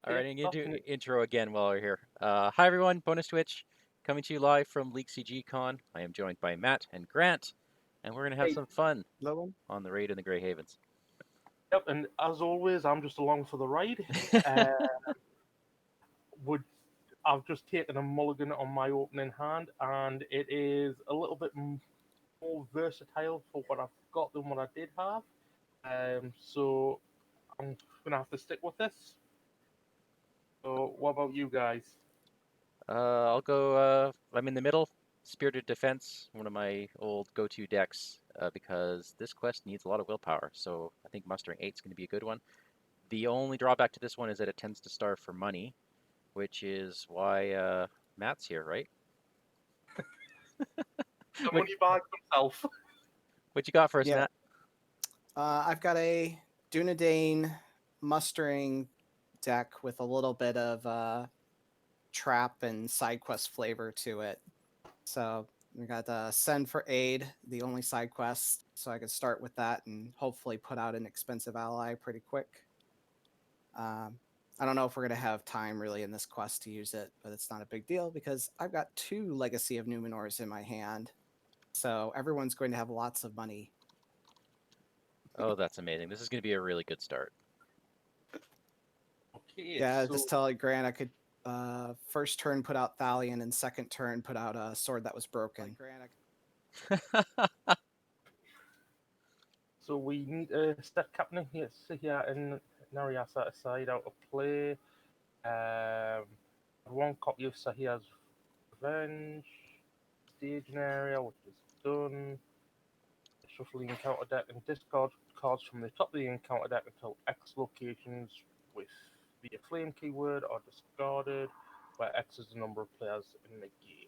All Yeah, right, I'm going to do definitely. intro again while we're here. Hi, everyone. Bonus Twitch coming to you live from LeagueCG Con. I am joined by Matt and Grant, and we're going to have Hey, some fun Logan? on the raid in the Grey Havens. yep, and as always, I'm just along for the ride. Uh, would I've just taken a mulligan on my opening hand, and it is a little bit more versatile for what I've got than what I did have. So I'm gonna have to stick with this. So, what about you guys? I'll go, I'm in the middle. Spirited Defense, one of my old go-to decks, because this quest needs a lot of willpower, so I think Mustering 8 is going to be a good one. The only drawback to this one is that it tends to starve for money, which is why Matt's here, right? The What, money bag himself. what you got for us, Yeah. Matt? I've got a Dunedain mustering deck with a little bit of trap and side quest flavor to it. So we got Send for Aid, the only side quest. So I could start with that and hopefully put out an expensive ally pretty quick. I don't know if we're going to have time really in this quest to use it, but it's not a big deal because I've got 2 Legacy of Numenors in my hand. So everyone's going to have lots of money. Oh, that's amazing. This is going to be a really good start. Okay, Yeah, so just tell Grant I could first turn put out Thalion and second turn put out a sword that was broken. so we need to step captain here, Sihya and Nariasa aside out of play. One copy of Sahiya's Revenge, staging area, which is done. Shuffle the encounter deck and discard cards from the top of the encounter deck until X locations with the Flame keyword are discarded, where X is the number of players in the game.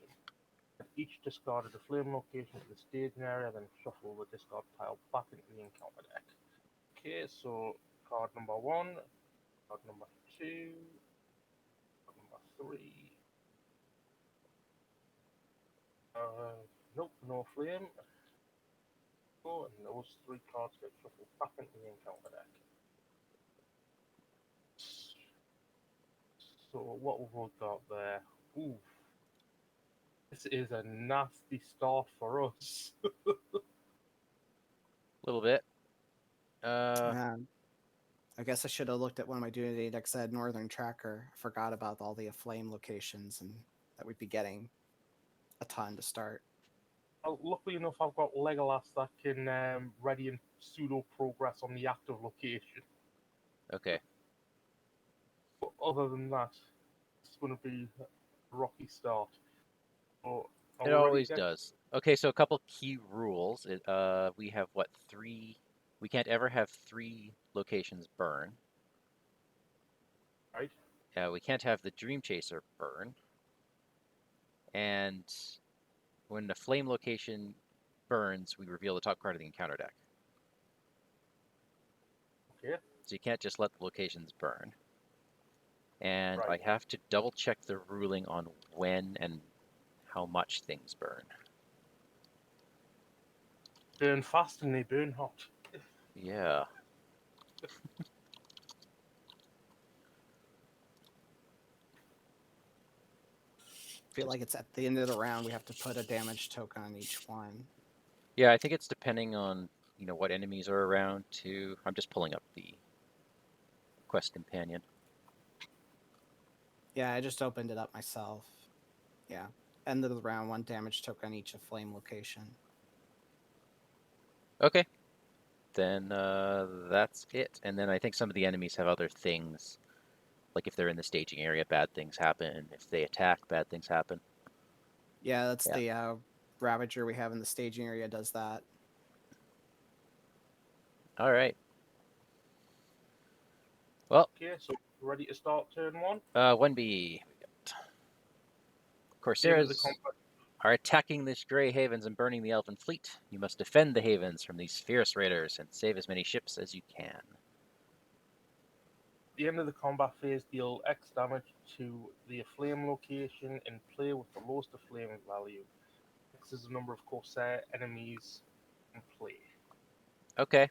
Each discarded a Flame location to the staging area, then shuffle the discard pile back into the encounter deck. Okay, so card number 1, card number 2, card number 3. Nope, no Flame. And those 3 cards get shuffled back into the encounter deck. So what have we got there? Ooh, this is a nasty start for us. A little bit. I guess I should have looked at one of my Dunedain decks that had Northern Tracker. I forgot about all the Aflame locations and that we'd be getting a ton to start. Well, luckily enough, I've got Legolas that can ready and pseudo progress on the active location. Okay. But other than that, it's going to be a rocky start. So, are It we ready always again? does. Okay, so a couple key rules. We have what, 3? We can't ever have 3 locations burn. Right. We can't have the Dream Chaser burn. And when the flame location burns, we reveal the top card of the encounter deck. Okay. So you can't just let the locations burn. And Right. I have to double check the ruling on when and how much things burn. Burn fast and they burn hot. Yeah. I feel like it's at the end of the round we have to put a damage token on each one. Yeah, I think it's depending on, what enemies are around too. I'm just pulling up the quest companion. Yeah, I just opened it up myself. Yeah. End of the round, 1 damage token on each Aflame location. Okay. Then that's it. And then I think some of the enemies have other things. Like if they're in the staging area, bad things happen. If they attack, bad things happen. Yeah, that's Yeah. the Ravager we have in the staging area does that. All right. Well, Okay, so ready to start turn 1? 1B. End of the Corsairs combat. are attacking this Grey Havens and burning the Elven fleet. You must defend the Havens from these fierce raiders and save as many ships as you can. At the end of the combat phase, deal X damage to the Aflame location in play with the lowest Aflame value. X is the number of Corsair enemies in play. Okay.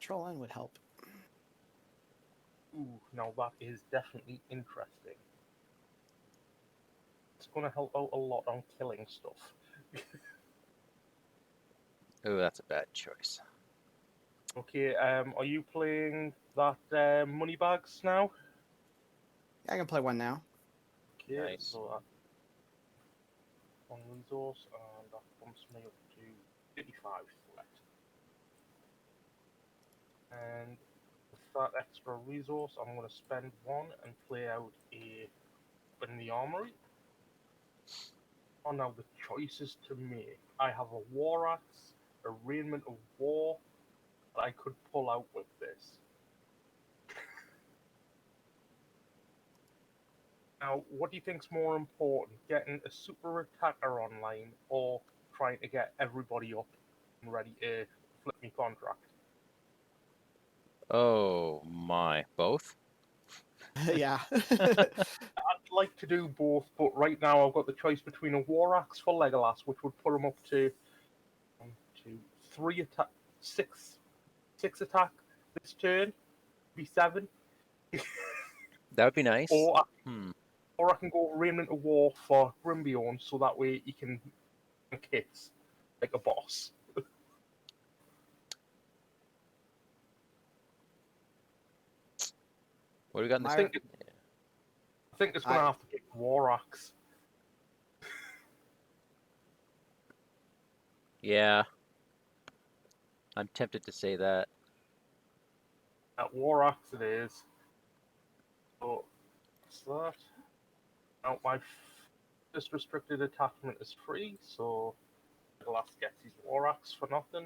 Control N would help. Ooh, now that is definitely interesting. It's going to help out a lot on killing stuff. Oh, that's a bad choice. Okay, are you playing that money bags now? Yeah, I can play one now. Okay, Nice. so that's one resource, and that bumps me up to 85 left. And with that extra resource, I'm going to spend one and play out a in the armory. Oh, now the choices to make. I have a war axe, a raiment of war that I could pull out with this. Now, what do you think's more important, getting a super attacker online or trying to get everybody up and ready to flip me contract? Oh my, both? Yeah. I'd like to do both, but right now I've got the choice between a war axe for Legolas, which would put him up to 1, 2, 3 attack, six attack this turn, be 7, That would be nice. or Hmm. I can go Raiment of War for Grimbiorn, so that way he can hits like a boss. What do we got in My- this? I think it's going to have to pick War Axe. Yeah. I'm tempted to say that. At War Axe it is. So, what's that? Now, my first restricted attachment is free, so Legolas gets his War Axe for nothing.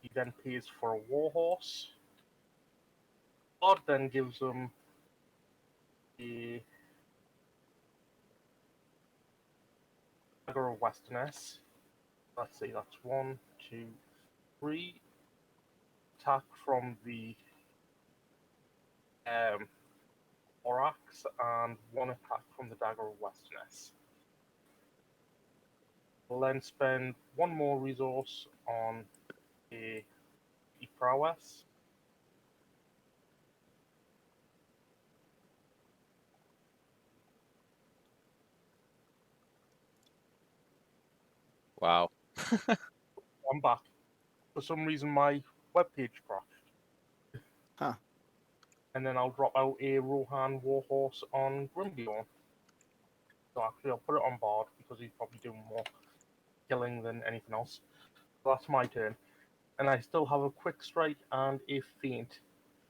He then pays for a Warhorse. God then gives him a Dagger of Westerness. Let's see, that's 1, 2, 3. Attack from the War Axe and 1 attack from the Dagger of Westerness. We'll then spend 1 more resource on a prowess. Wow. I'm back. For some reason, my webpage crashed. Huh. And then I'll drop out a Rohan Warhorse on Grimbiorn. So actually, I'll put it on board because he's probably doing more killing than anything else. So that's my turn. And I still have a quick strike and a feint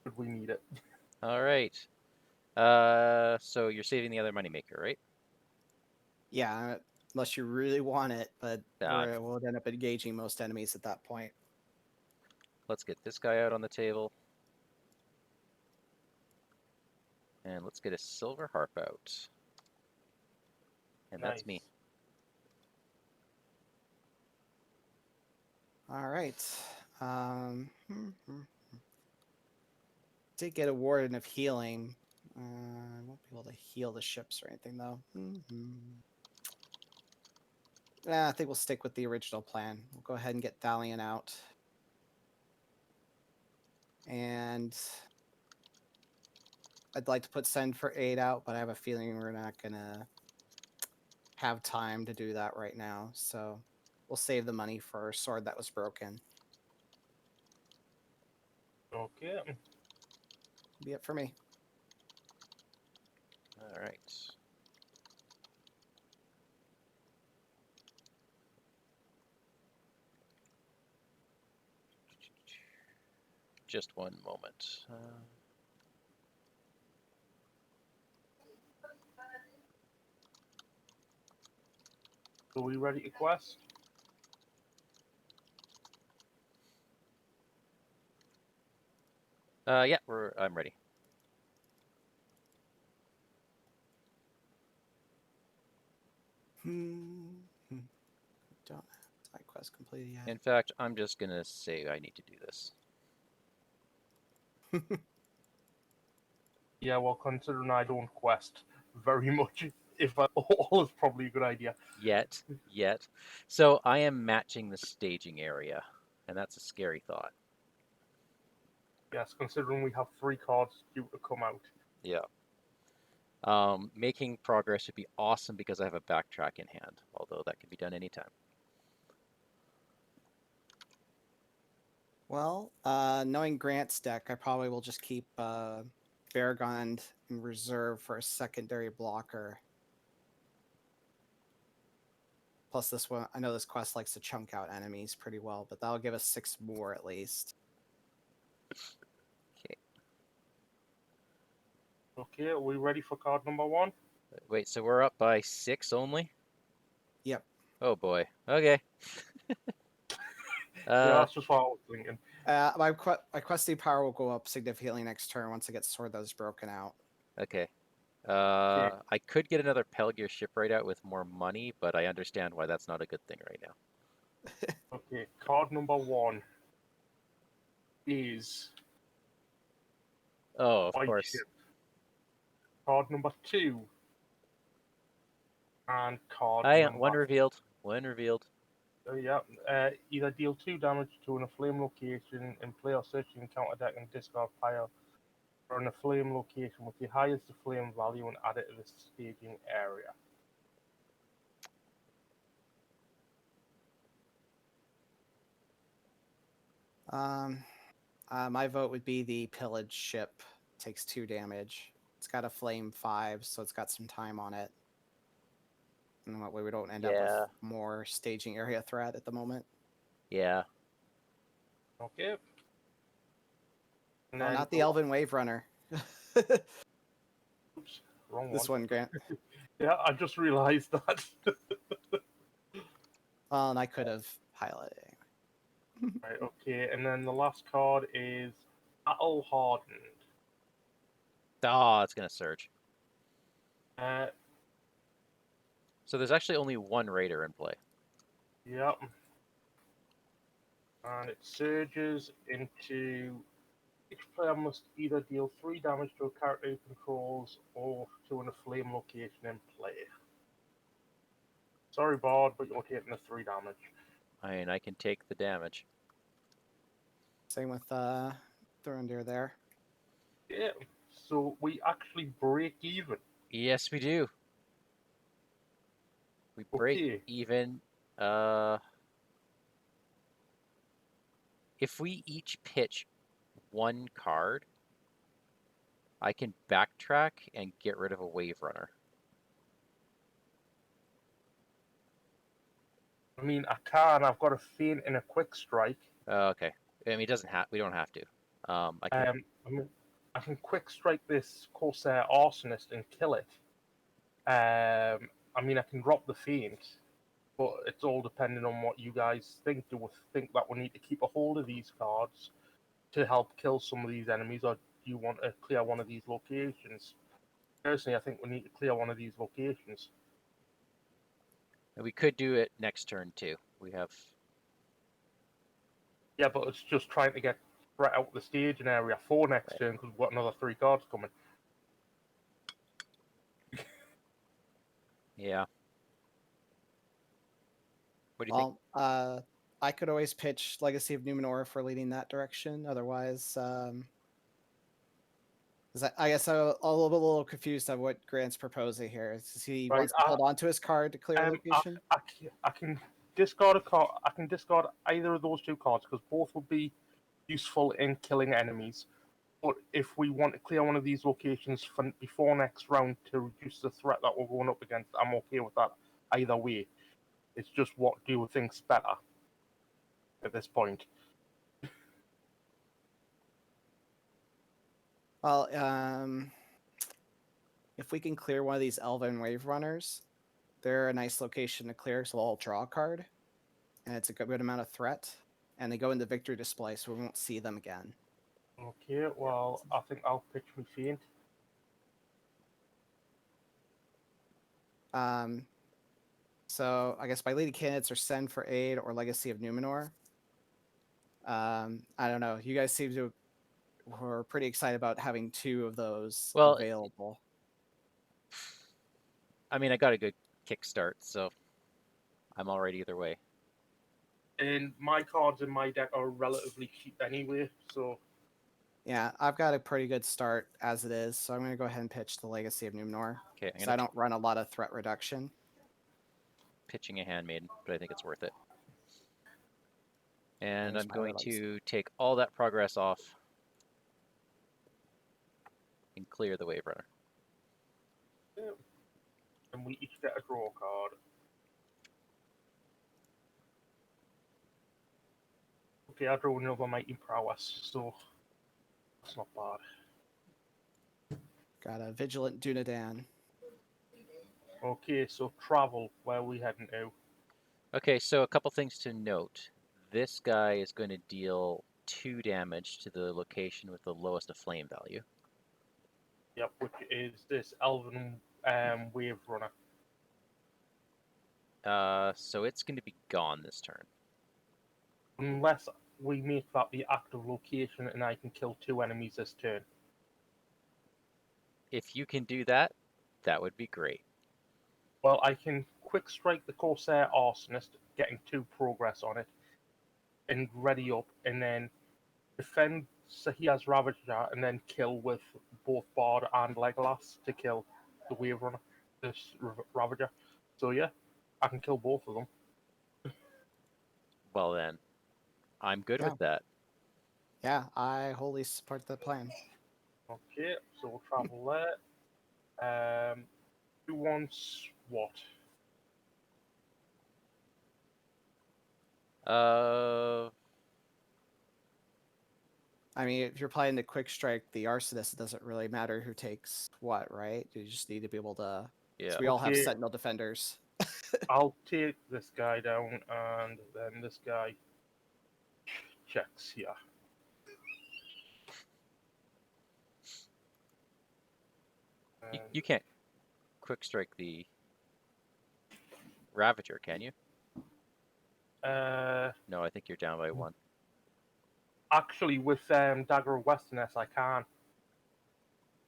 should we need it. All right. So you're saving the other moneymaker, right? Yeah, unless you really want it, but Yeah. we'll end up engaging most enemies at that point. Let's get this guy out on the table. And let's get a silver harp out. And that's me. All right. Did get a Warden of Healing. I won't be able to heal the ships or anything, though. I think we'll stick with the original plan. We'll go ahead and get Thalion out. And I'd like to put Send for 8 out, but I have a feeling we're not going to have time to do that right now. So we'll save the money for Sword That Was Broken. Okay. Be it for me. All right. Just one moment. So we ready to quest? Yeah, I'm ready. Don't have side quest completed yet. In fact, I'm just gonna say I need to do this. Yeah, well, considering I don't quest very much, if at all, is probably a good idea. Yet. So I am matching the staging area, and that's a scary thought. Yes, considering we have 3 cards due to come out. Yeah. Making progress would be awesome because I have a backtrack in hand, although that can be done anytime. Well, knowing Grant's deck, I probably will just keep Beargond in reserve for a secondary blocker. Plus this one, I know this quest likes to chunk out enemies pretty well, but that'll give us 6 more at least. Okay. Okay, are we ready for card number 1? Wait, so we're up by 6 only? Yep. Oh boy. Okay. Yeah, that's just what I was thinking. My questing power will go up significantly next turn once I get Sword that is broken out. Okay. Okay. I could get another Pelgear shipwright out with more money, but I understand why that's not a good thing right now. Okay, card number 1 is Oh, of White course. Ship. Card number 2 and card number One revealed. One revealed. yeah, either deal 2 damage to an flame location in play or search your encounter deck and discard pile or in a flame location with the highest flame value and add it to the staging area. My vote would be the Pillage Ship. Takes 2 damage. It's got a flame 5, so it's got some time on it. And that way we don't end up with Yeah. more staging area threat at the moment. Yeah. Okay. And Oh, then not the Elven Wave Runner. oops, wrong This one. one, Grant. Yeah, I just realized that. Well, and I could have highlighted it. Right, okay, and then the last card is Battle Hardened. Oh, it's gonna surge. Uh, So there's actually only one raider in play. yep. And it surges into each player must either deal 3 damage to a character he controls or to a flame location in play. Sorry, Bard, but you're taking the 3 damage. I mean, I can take the damage. Same with Thorndeer there. Yeah, so we actually break even. Yes, we do. We break Okay. even. If we each pitch one card, I can backtrack and get rid of a wave runner. I mean, I can. I've got a feint and a quick strike. Okay. I mean, it doesn't have. We don't have to. I can. I mean, I can quick strike this Corsair Arsonist and kill it. I mean, I can drop the feint, but it's all dependent on what you guys think. Do we think that we need to keep a hold of these cards to help kill some of these enemies, or do you want to clear one of these locations? Personally, I think we need to clear one of these locations. We could do it next turn too. We have. Yeah, but it's just trying to get right out the staging area for next turn because we've got another 3 cards coming. Yeah. What do you think? Well, I could always pitch Legacy of Numenor for leading that direction. Otherwise, I guess I'm a little confused on what Grant's proposing here. Is he Right, wants to hold on to his card to clear a location? I can discard a card. I can discard either of those 2 cards because both would be useful in killing enemies. But if we want to clear one of these locations before next round to reduce the threat that we're going up against, I'm okay with that either way. It's just what do you think's better at this point. Well, if we can clear one of these Elven Wave Runners, they're a nice location to clear, so I'll draw a card, and it's a good amount of threat, and they go into victory display, so we won't see them again. Okay, well, I think I'll pitch my feint. So I guess my leading candidates are Send for Aid or Legacy of Numenor. I don't know. You guys seem to were pretty excited about having 2 of those Well, available. I mean, I got a good kickstart, so I'm all right either way. And my cards in my deck are relatively cheap anyway, so Yeah, I've got a pretty good start as it is, so I'm going to go ahead and pitch the Legacy of Numenor. Okay, I'm Because gonna I don't run a lot of threat reduction. pitching a handmaiden, but I think it's worth it. And There's I'm my going relics. to take all that progress off and clear the wave runner. And we each get a draw card. Okay, I drew another Mighty Prowess, so that's not bad. Got a Vigilant Dunedain. Okay, so travel, where are we heading to? Okay, so a couple things to note. This guy is going to deal 2 damage to the location with the lowest of flame value. Yep, which is this Elven Wave Runner. So it's going to be gone this turn. Unless we make that the active location and I can kill 2 enemies this turn. If you can do that, that would be great. Well, I can quick strike the Corsair Arsonist, getting 2 progress on it, and ready up, and then defend so he has Ravager, and then kill with both Bard and Legolas to kill the Wave Runner, this Ravager. So yeah, I can kill both of them. Well then, I'm good Yeah. with that. Yeah, I wholly support the plan. Okay, so we'll travel there. Who wants what? I mean, if you're playing the Quick Strike, the Arsonist, it doesn't really matter who takes what, right? You just need to be able to... Yeah. So we all have Okay. Sentinel Defenders. I'll take this guy down, and then this guy checks here. You can't quick strike the Ravager, can you? No, I think you're down by 1. Actually, with Dagger of Westerness, I can.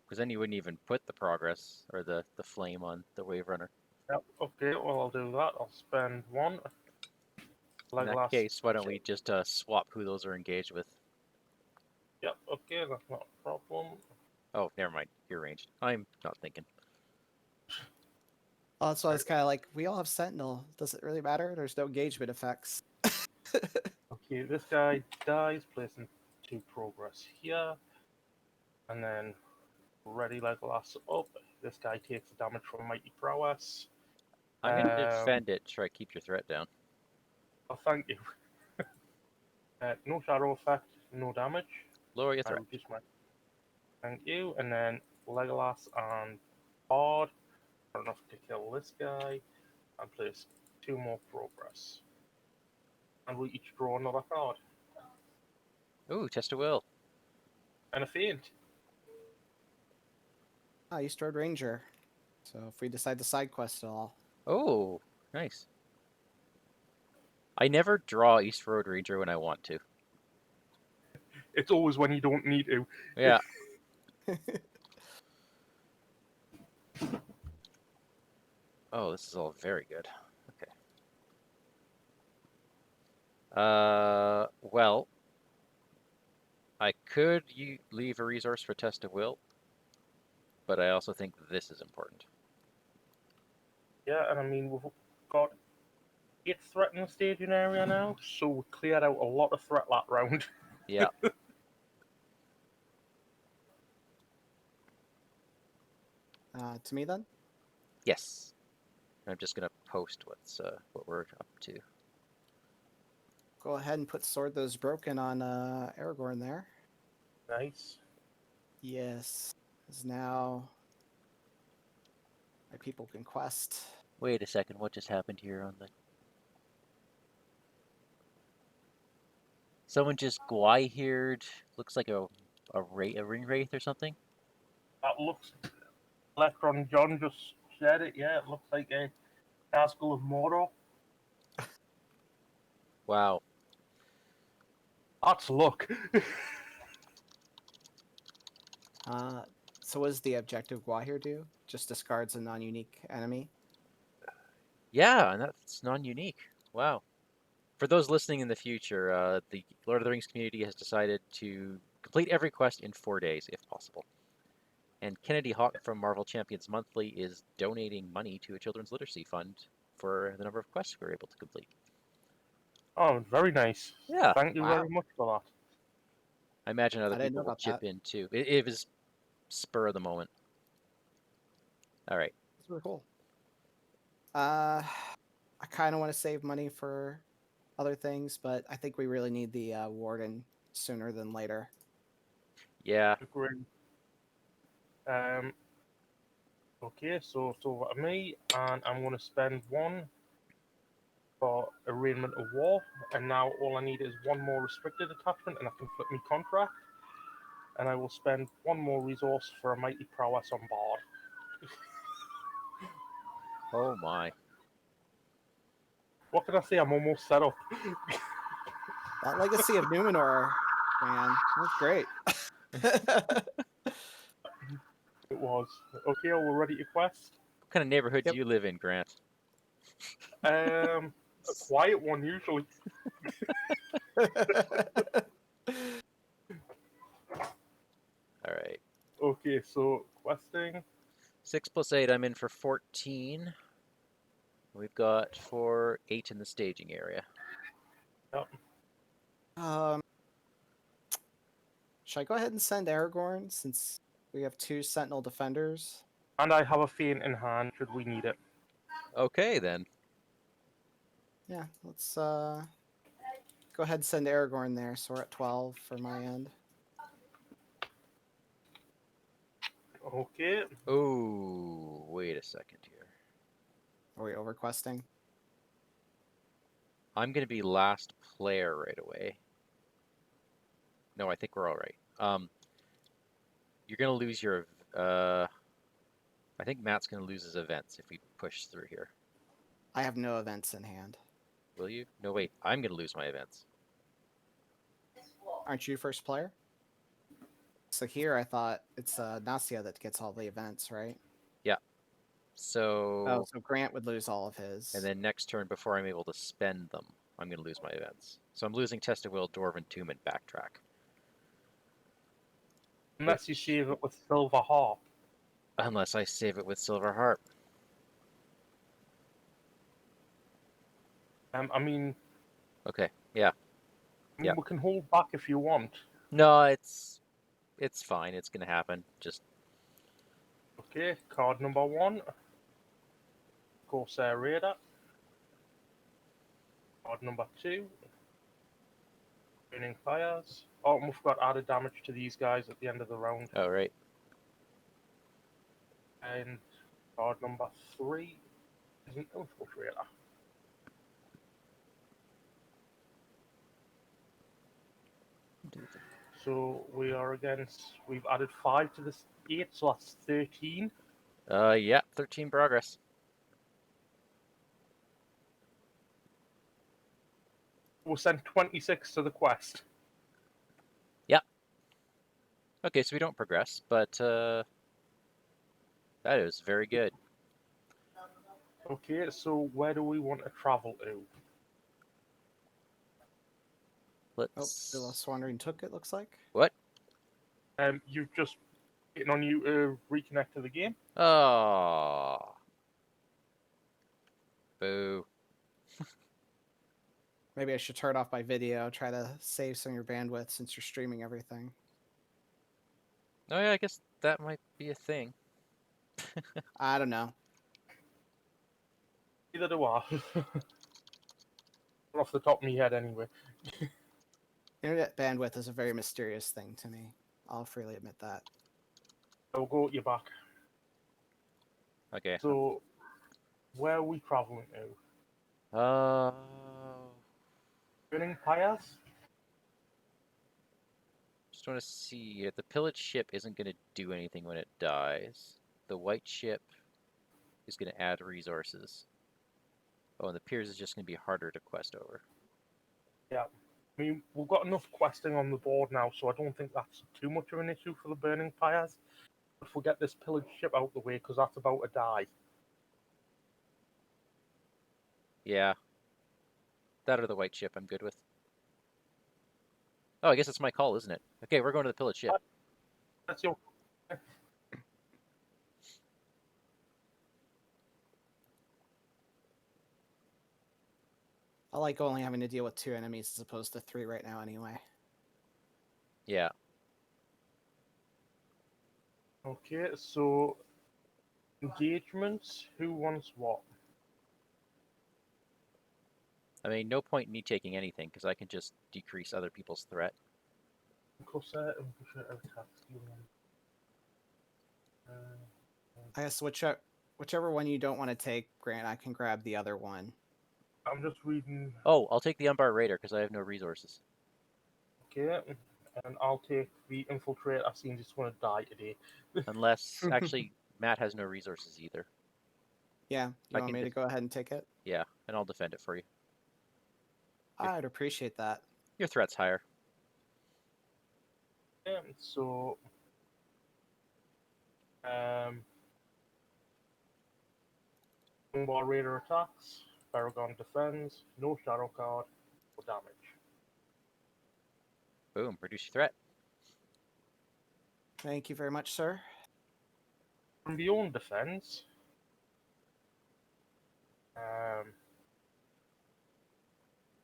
Because then you wouldn't even put the progress or the flame on the wave runner. Yep. Okay. Well, I'll do that. I'll spend 1. In that case, why don't we just swap who those are engaged with? Yep. Okay, that's not a problem. Oh, never mind. You're ranged. I'm not thinking. Oh, that's why I was kind of like, we all have Sentinel. Does it really matter? There's no engagement effects. Okay, this guy dies, placing 2 progress here, and then ready Legolas up. This guy takes the damage from Mighty Prowess. I'm going to defend it, try to keep your threat down. Oh, thank you. No shadow effect, no damage. Lower your I threat. reduce my. Thank you, and then Legolas and Bard are enough to kill this guy, and place 2 more progress. And we each draw another card. Ooh, test of will. And a feint. Ah, East Road Ranger. So if we decide to side quest at all. Oh, nice. I never draw East Road Ranger when I want to. It's always when you don't need to. Yeah. Oh, this is all very good. Okay. Well, I could leave a resource for test of will, but I also think this is important. Yeah, and I mean, we've got 8 threat in the staging area now, so we cleared out a lot of threat that round. Yeah. To me then? Yes. I'm just gonna post what we're up to. Go ahead and put Sword Those Broken on Aragorn there. Nice. Yes. Because now my people can quest. Wait a second, what just happened here on the... Someone just Gwai-hered, looks like a ring wraith or something? That looks. Electron John just said it, yeah, it looks like a Castle of Mordor. Wow. That's luck. So what does the objective Gwahir do? Just discards a non-unique enemy? Yeah, and that's non-unique. Wow. For those listening in the future, the Lord of the Rings community has decided to Complete every quest in 4 days, if possible. And Kennedy Hawk from Marvel Champions Monthly is donating money to a children's literacy fund for the number of quests we're able to complete. Oh, very nice. Yeah. Thank you Wow. very much for that. I imagine other I didn't know people will about chip that. in too. It was spur of the moment. All right. That's really cool. I kind of want to save money for other things, but I think we really need the warden sooner than later. Yeah. Agree. Okay, so it's over to me, and I'm going to spend 1 for arraignment of war, and now all I need is 1 more restricted attachment, and I can flip my contract. And I will spend 1 more resource for a mighty prowess on board. Oh my. What can I say? I'm almost set up. That Legacy of Numenor, man, that's great. It was. Okay, we're ready to quest. What kind of neighborhood Yep. do you live in, Grant? A quiet one usually. All right. Okay, so questing. 6 + 8, I'm in for 14. We've got 8 in the staging area. Yep. Should I go ahead and send Aragorn since we have 2 Sentinel defenders? And I have a feint in hand should we need it. Okay, then. Yeah, let's go ahead and send Aragorn there. So we're at 12 for my end. Okay. Oh, wait a second here. Are we overquesting? I'm going to be last player right away. No, I think we're all right. You're going to lose your... I think Matt's going to lose his events if we push through here. I have no events in hand. Will you? No, wait. I'm going to lose my events. Aren't you first player? So here I thought it's Nasia that gets all the events, right? Yeah. So... Oh, so Grant would lose all of his. And then next turn, before I'm able to spend them, I'm going to lose my events. So I'm losing Test of Will, Dwarven Tomb, and Backtrack. Unless you save it with Silver Harp. Unless I save it with Silver Harp. I mean... Okay, yeah. Yeah. We can hold back if you want. No, it's fine. It's going to happen. Just... Okay, card number 1. Corsair Raider. Card number 2. Burning Fires. Oh, and we've got added damage to these guys at the end of the round. Oh, right. And card number 3 is an Infiltrator. So we are against... We've added 5 to this 8, so that's 13. Yeah, 13 progress. We'll send 26 to the quest. Okay, so we don't progress, but that is very good. Okay, so where do we want to travel to? Oh, Let's... the last WanderingTook, it looks like. What? You've just waiting on you to reconnect to the game. Oh. Boo. Maybe I should turn off my video, try to save some of your bandwidth since you're streaming everything. Oh yeah, I guess that might be a thing. I don't know. Neither do I. Off the top of my head, anyway. Internet bandwidth is a very mysterious thing to me. I'll freely admit that. I'll go at your back. Okay. So, where are we traveling to? Burning Pyres? Just want to see. The pillaged ship isn't going to do anything when it dies. The white ship is going to add resources. Oh, and the piers is just going to be harder to quest over. Yeah. I mean, we've got enough questing on the board now, so I don't think that's too much of an issue for the Burning Pyres. If we get this pillaged ship out the way, because that's about to die. Yeah. That or the white ship I'm good with. Oh, I guess it's my call, isn't it? Okay, we're going to the pillage ship. That's your. I like only having to deal with 2 enemies as opposed to 3 right now anyway. Yeah. Okay, so engagements. Who wants what? I mean, no point in me taking anything because I can just decrease other people's threat. Corset and attack. I guess whichever one you don't want to take, Grant, I can grab the other one. I'm just reading. Oh, I'll take the Umbar Raider because I have no resources. Okay, and I'll take the infiltrate. I seem just want to die today. Unless, actually, Matt has no resources either. Yeah, you I want can me to go ahead and take it? Yeah, and I'll defend it for you. I'd appreciate that. Your threat's higher. So, Umbar Raider attacks. Paragon defends. No shadow card. No damage. Boom, reduce your threat. Thank you very much, sir. From beyond defense.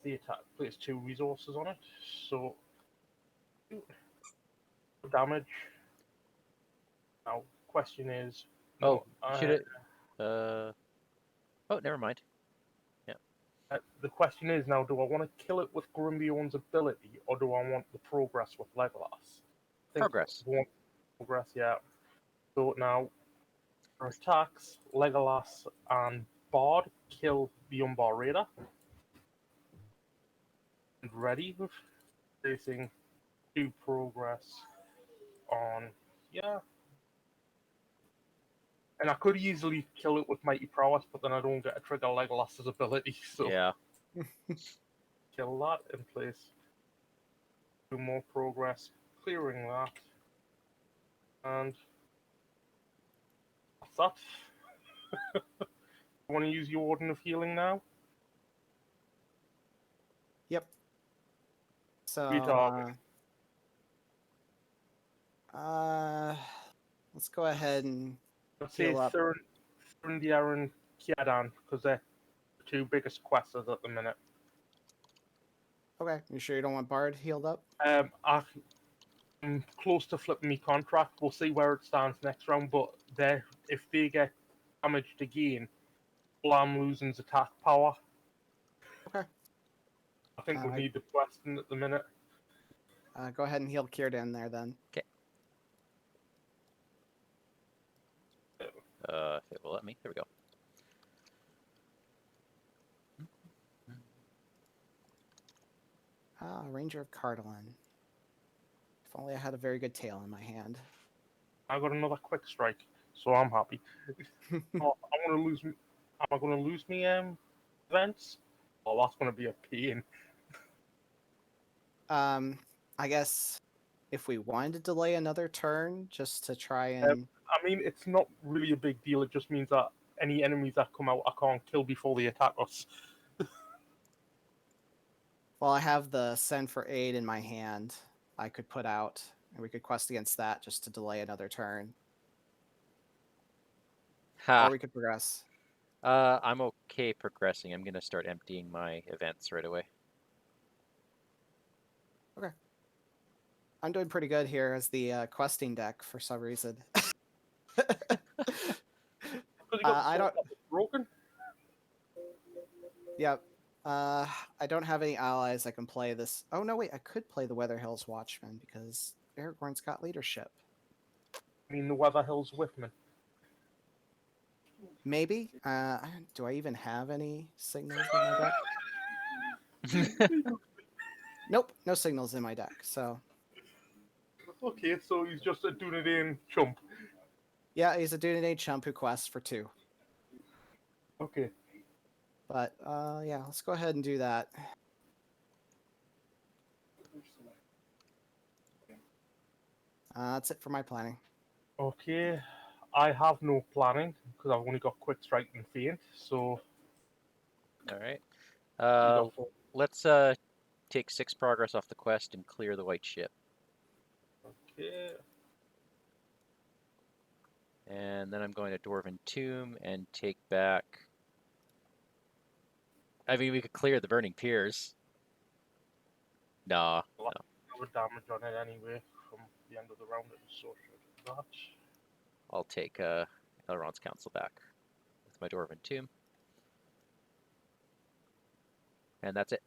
The attack places 2 resources on it, so damage. Now, question is. Oh, should it? Oh, never mind. The question is now: do I want to kill it with Grimbion's ability, or do I want the progress with Legolas? Progress. I want progress, yeah. So now, for attacks, Legolas and Bard kill the Umbar Raider. And ready, facing 2 progress on, yeah. And I could easily kill it with Mighty Prowess, but then I don't get to trigger Legolas's ability, so Yeah. kill that in place. 2 more progress, clearing that. And that's that. You want to use your Warden of Healing now? Yep. So, Retarget. let's go ahead and Let's say heal up. Thrindiar and Kiadan, because they're the 2 biggest questers at the minute. Okay, you sure you don't want Bard healed up? I'm close to flipping my contract. We'll see where it stands next round, but if they get damaged again, Blam losing's attack power. Okay. I think we need the question at the minute. Go ahead and heal Kierdan there then. Okay. If it will let me. There we go. Ranger of Cardalin. If only I had a very good tail in my hand. I got another quick strike, so I'm happy. Am I going to lose me events? Oh, that's going to be a pain. I guess if we wanted to delay another turn just to try and... I mean, it's not really a big deal. It just means that any enemies that come out, I can't kill before they attack us. Well, I have the Send for Aid in my hand. I could put out, and we could quest against that just to delay another turn. Ha. Or we could progress. I'm okay progressing. I'm gonna start emptying my events right away. Okay. I'm doing pretty good here as the questing deck for some reason. I don't. Broken. Yep. I don't have any allies I can play this. Oh no, wait! I could play the Weather Hills Watchman because Aragorn's got leadership. I mean, the Weather Hills Whiffman. Maybe. Do I even have any signals in my deck? Nope, no signals in my deck. So. Okay, so he's just a Dunedain chump. Yeah, he's a Dunedain chump who quests for 2. Okay. But yeah, let's go ahead and do that. That's it for my planning. Okay, I have no planning because I've only got quick strike and feint. So. All right. Let's take 6 progress off the quest and clear the white ship. Okay. And then I'm going to Dwarven Tomb and take back... I mean, we could clear the Burning Piers. Nah, no. With damage on it anyway from the end of the round, so should that. I'll take Elrond's Council back with my Dwarven Tomb. And that's it.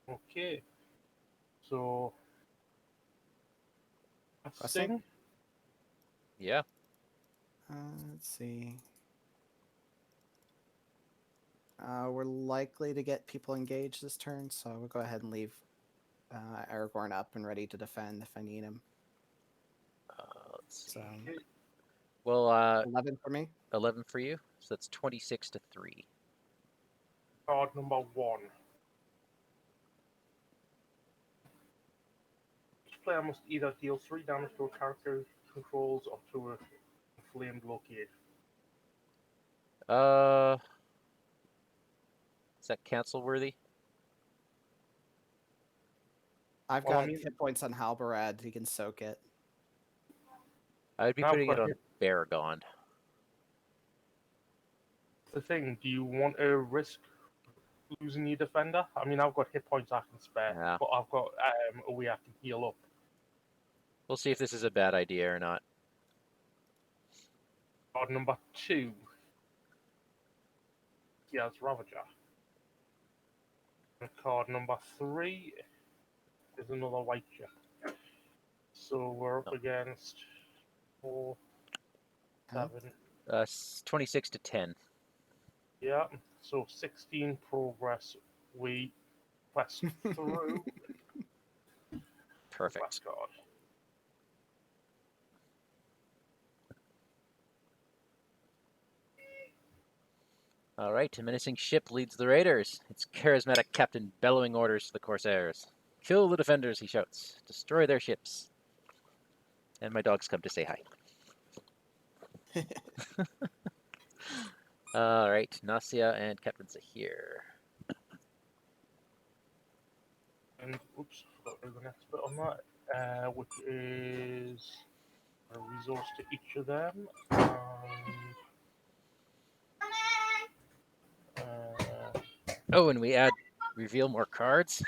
Okay. So. Questing? Sing. Yeah. Let's see. We're likely to get people engaged this turn, so we'll go ahead and leave Aragorn up and ready to defend if I need him. Let's see. So, Well, 11 for me. 11 for you, so that's 26 to 3. Card number 1. Each player must either deal 3 damage to a character controls or to a inflamed location. Is that cancel worthy? I've Well, I got mean- hit points on Halberad. He can soak it. I would be I've putting it got on Baragon. The thing, do you want to risk losing your defender? I mean, I've got hit points I can spare, Yeah. but I've got a way I can heal up. We'll see if this is a bad idea or not. Card number 2. He has Ravager. And card number 3 is another white chip. So we're up against 4, Huh? 7. 26 to 10. Yeah, so 16 progress. We quest through. Perfect. Quest card. All right, a menacing ship leads the raiders. Its charismatic captain bellowing orders to the corsairs. Kill the defenders, he shouts. Destroy their ships. And my dogs come to say hi. All right, Nasia and Captain Zahir. And oops, forgot to do the next bit on that, which is a resource to each of them. Oh, and we reveal more cards.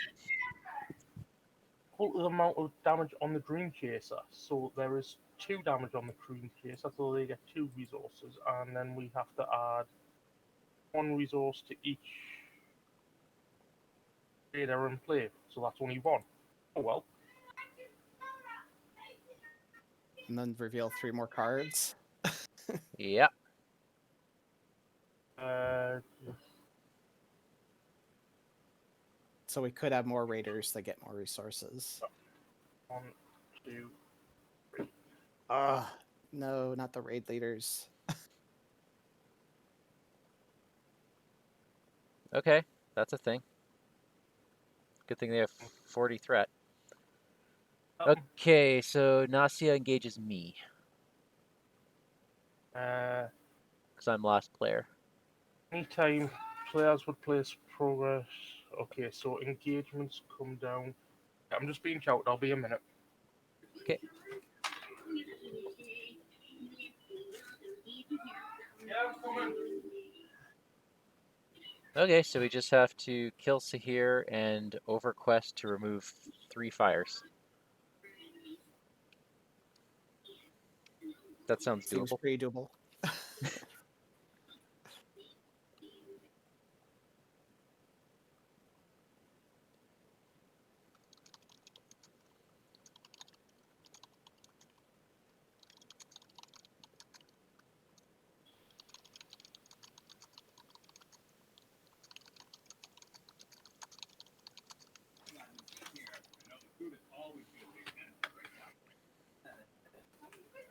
Total amount of damage on the Dream Chaser. So there is 2 damage on the Dream Chaser, so they get 2 resources, and then we have to add 1 resource to each raider in play. So that's only 1. Oh well. And then reveal 3 more cards. Yeah. So we could have more raiders that get more resources. 1, 2. No, not the raid leaders. Okay, that's a thing. Good thing they have 40 threat. Okay, so Nasia engages me. Because I'm last player. Anytime players would place progress. Okay, so engagements come down. I'm just being shouted. I'll be a minute. Okay. Okay, so we just have to kill Sahir and overquest to remove 3 fires. That sounds Seems doable. pretty doable.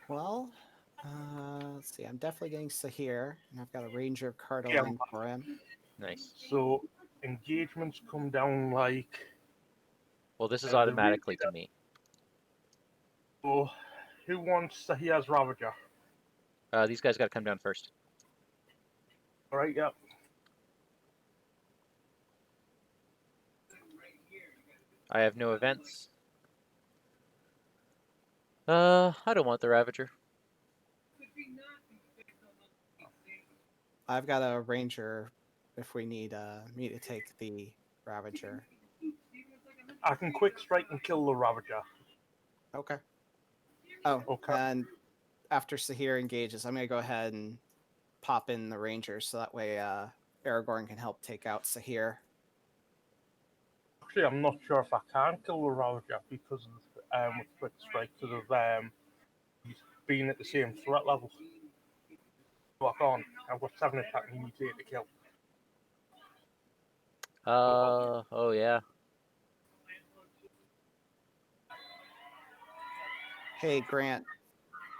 Well, let's see. I'm definitely getting Sahir, and I've got a Ranger card Yeah. line for him. Nice. So engagements come down like. Well, this is the automatically Ranger. to me. So who wants Sahir's Ravager? These guys got to come down first. All right, yeah. I have no events. I don't want the Ravager. I've got a ranger if we need me to take the Ravager. I can quick strike and kill the Ravager. Okay. Oh, Okay. and after Sahir engages, I'm gonna go ahead and pop in the ranger so that way Aragorn can help take out Sahir. Actually, I'm not sure if I can kill the Ravager because of with quick strike because of he's being at the same threat level. So I can't. I've got 7 attack and he needs 8 to kill. Oh yeah. Hey Grant,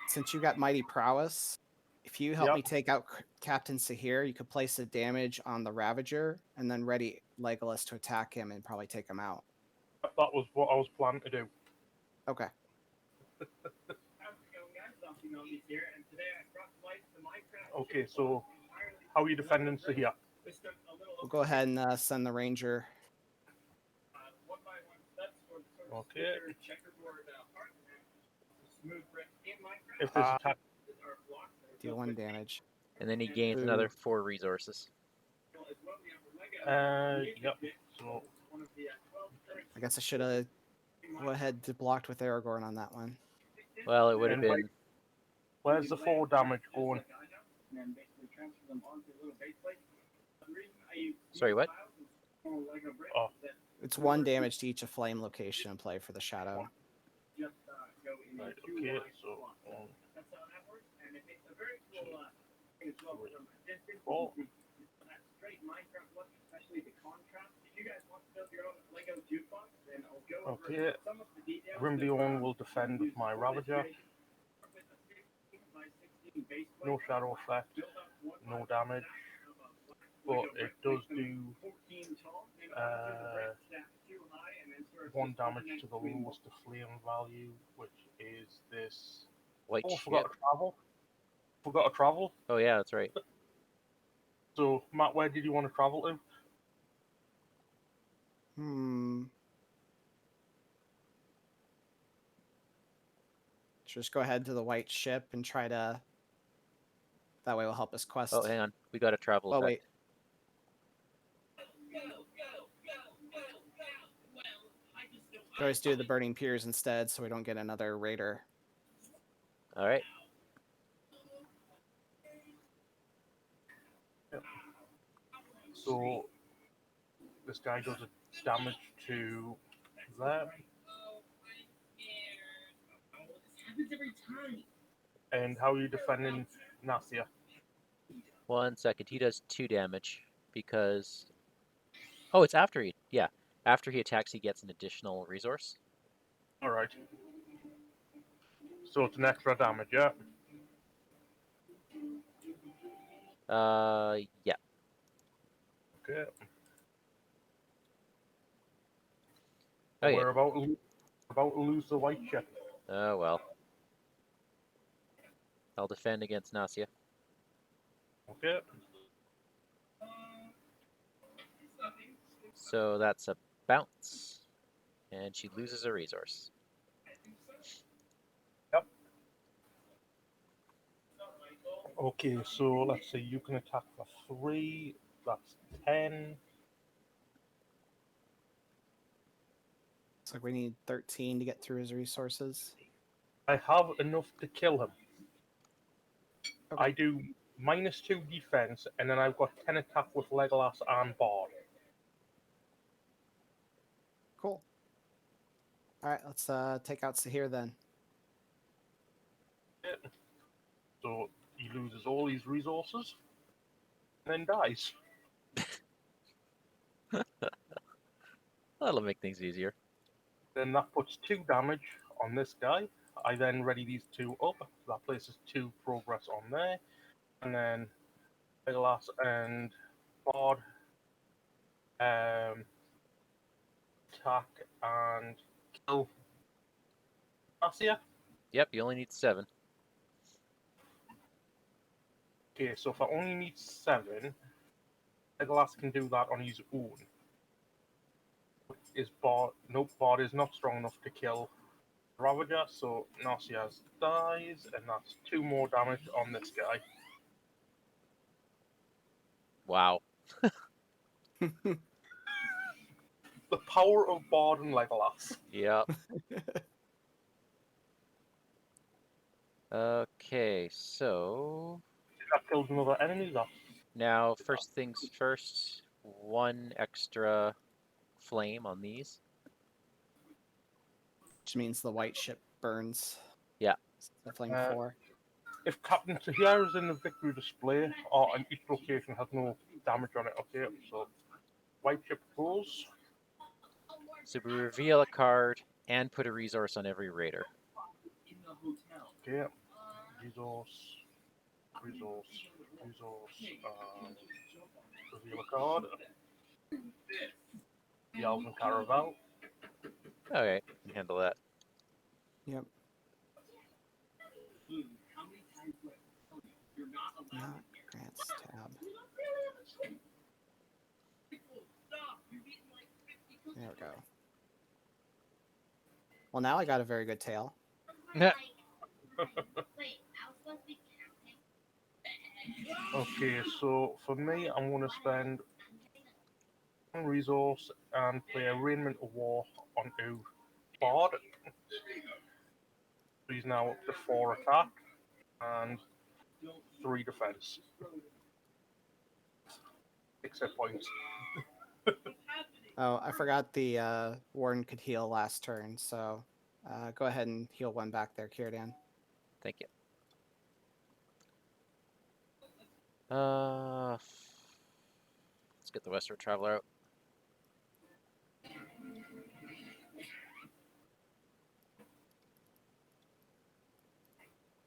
since you got mighty prowess, if you help Yep. me take out Captain Sahir, you could place a damage on the Ravager and then ready Legolas to attack him and probably take him out. That was what I was planning to do. Okay. Okay, so how are you defending Sahir? We'll go ahead and send the ranger. Okay. If this attack, Deal 1 damage. And then he gains another 4 resources. yep. So I guess I should have go ahead to blocked with Aragorn on that one. Well, it would have And been. where's the 4 damage going? Sorry, what? Oh, It's 1 damage to each flame location in play for the shadow. right. Okay. So 4. Okay. Grimbeorn will defend my Ravager. No shadow effect, no damage, but it does do 1 damage to the lowest of flame value, which is this. White Oh, I ship. forgot to travel. Forgot to travel. Oh yeah, that's right. So, Matt, where did you want to travel to? Just go ahead to the white ship and try to. That way will help us quest. Oh, hang on. We got a travel Oh, effect. wait. We always do the burning piers instead so we don't get another raider. All right. So, this guy does a damage to that. And how are you defending Nasia? 1 second. He does 2 damage because. Oh, it's after he. Yeah, after he attacks, he gets an additional resource. All right. So it's an extra damage, yeah. Yeah. Okay. Okay. We're about to lose the white ship. Oh well. I'll defend against Nasia. Okay. So that's a bounce, and she loses a resource. Yep. Okay, so let's say you can attack for 3. That's 10. Looks like we need 13 to get through his resources. I have enough to kill him. Okay. I do -2 defense, and then I've got 10 attack with Legolas and Bard. Cool. All right, let's take out Sahir then. So he loses all his resources, and then dies. That'll make things easier. Then that puts 2 damage on this guy. I then ready these 2 up. That places 2 progress on there. And then Legolas and Bard attack and kill Nasia. Yep, you only need 7. Okay, so if I only need 7, Legolas can do that on his own. is Bard. Nope, Bard is not strong enough to kill Ravager, so Narcias dies, and that's 2 more damage on this guy. Wow. The power of Bard and Legolas. Yep. Okay, so That kills another enemy. That now first things first, 1 extra flame on these. Which means the white ship burns. Yeah. The flame Uh, 4. if Captain Tahir is in the victory display, or and each location has no damage on it, okay, so white ship goes. So we reveal a card and put a resource on every raider. Okay, resource, reveal a card. The Elven Caravel. Okay, can handle that. Yep. Not grants tab. There we go. Well, now I got a very good tail. Okay, so for me, I'm going to spend 1 resource and play Arraignment of War onto Bard. He's now up to 4 attack and 3 defense. 6 hit points. Oh, I forgot the Warden could heal last turn, so go ahead and heal 1 back there, Kierdan. Thank you. Let's get the Westward Traveler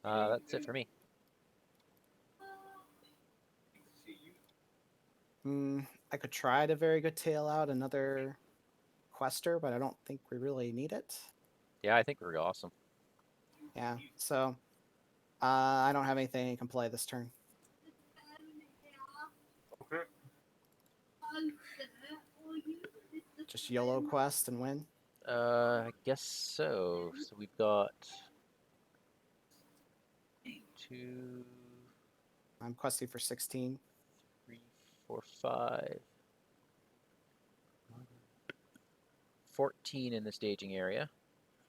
out. That's it for me. I could try to very good tail out another quester, but I don't think we really need it. Yeah, I think we're awesome. Yeah, so I don't have anything you can play this turn. Okay. Just YOLO quest and win. I guess so. So we've got 2, I'm questing for 16. 3, 4, 5. 14 in the staging area.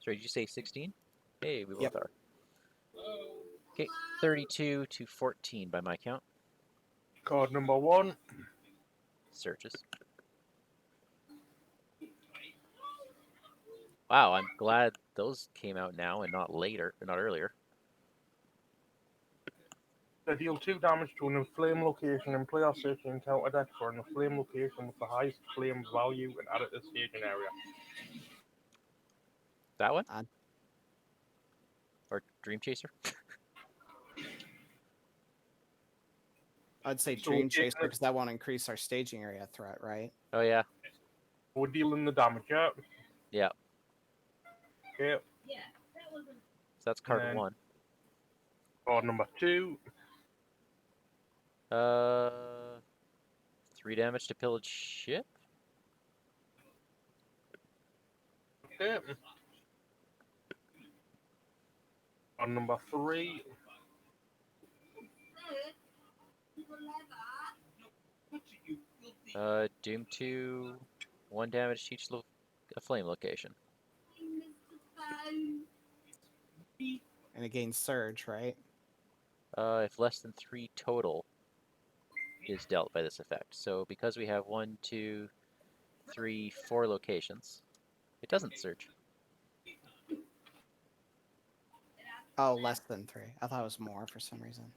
Sorry, did you say 16? Hey, we both Yep. are. Okay, 32 to 14 by my count. Card number 1. Searches. Wow, I'm glad those came out now and not later, or not earlier. They deal 2 damage to an inflame location and player search and counter deck for an inflame location with the highest flame value and add it to the staging area. That one? Odd. Or Dream Chaser? I'd say So Dream we're Chaser taking it- because that won't increase our staging area threat, right? Oh, yeah. We're dealing the damage, yeah? Yeah. Okay. So that's card And then- 1. Card number 2. 3 damage to pillage ship? Okay. Card number 3. Doom 2, 1 damage to each a flame location. And it gains Surge, right? If less than 3 total is dealt by this effect. So because we have 1, 2, 3, 4 locations, it doesn't surge. Oh, less than 3. I thought it was more for some reason.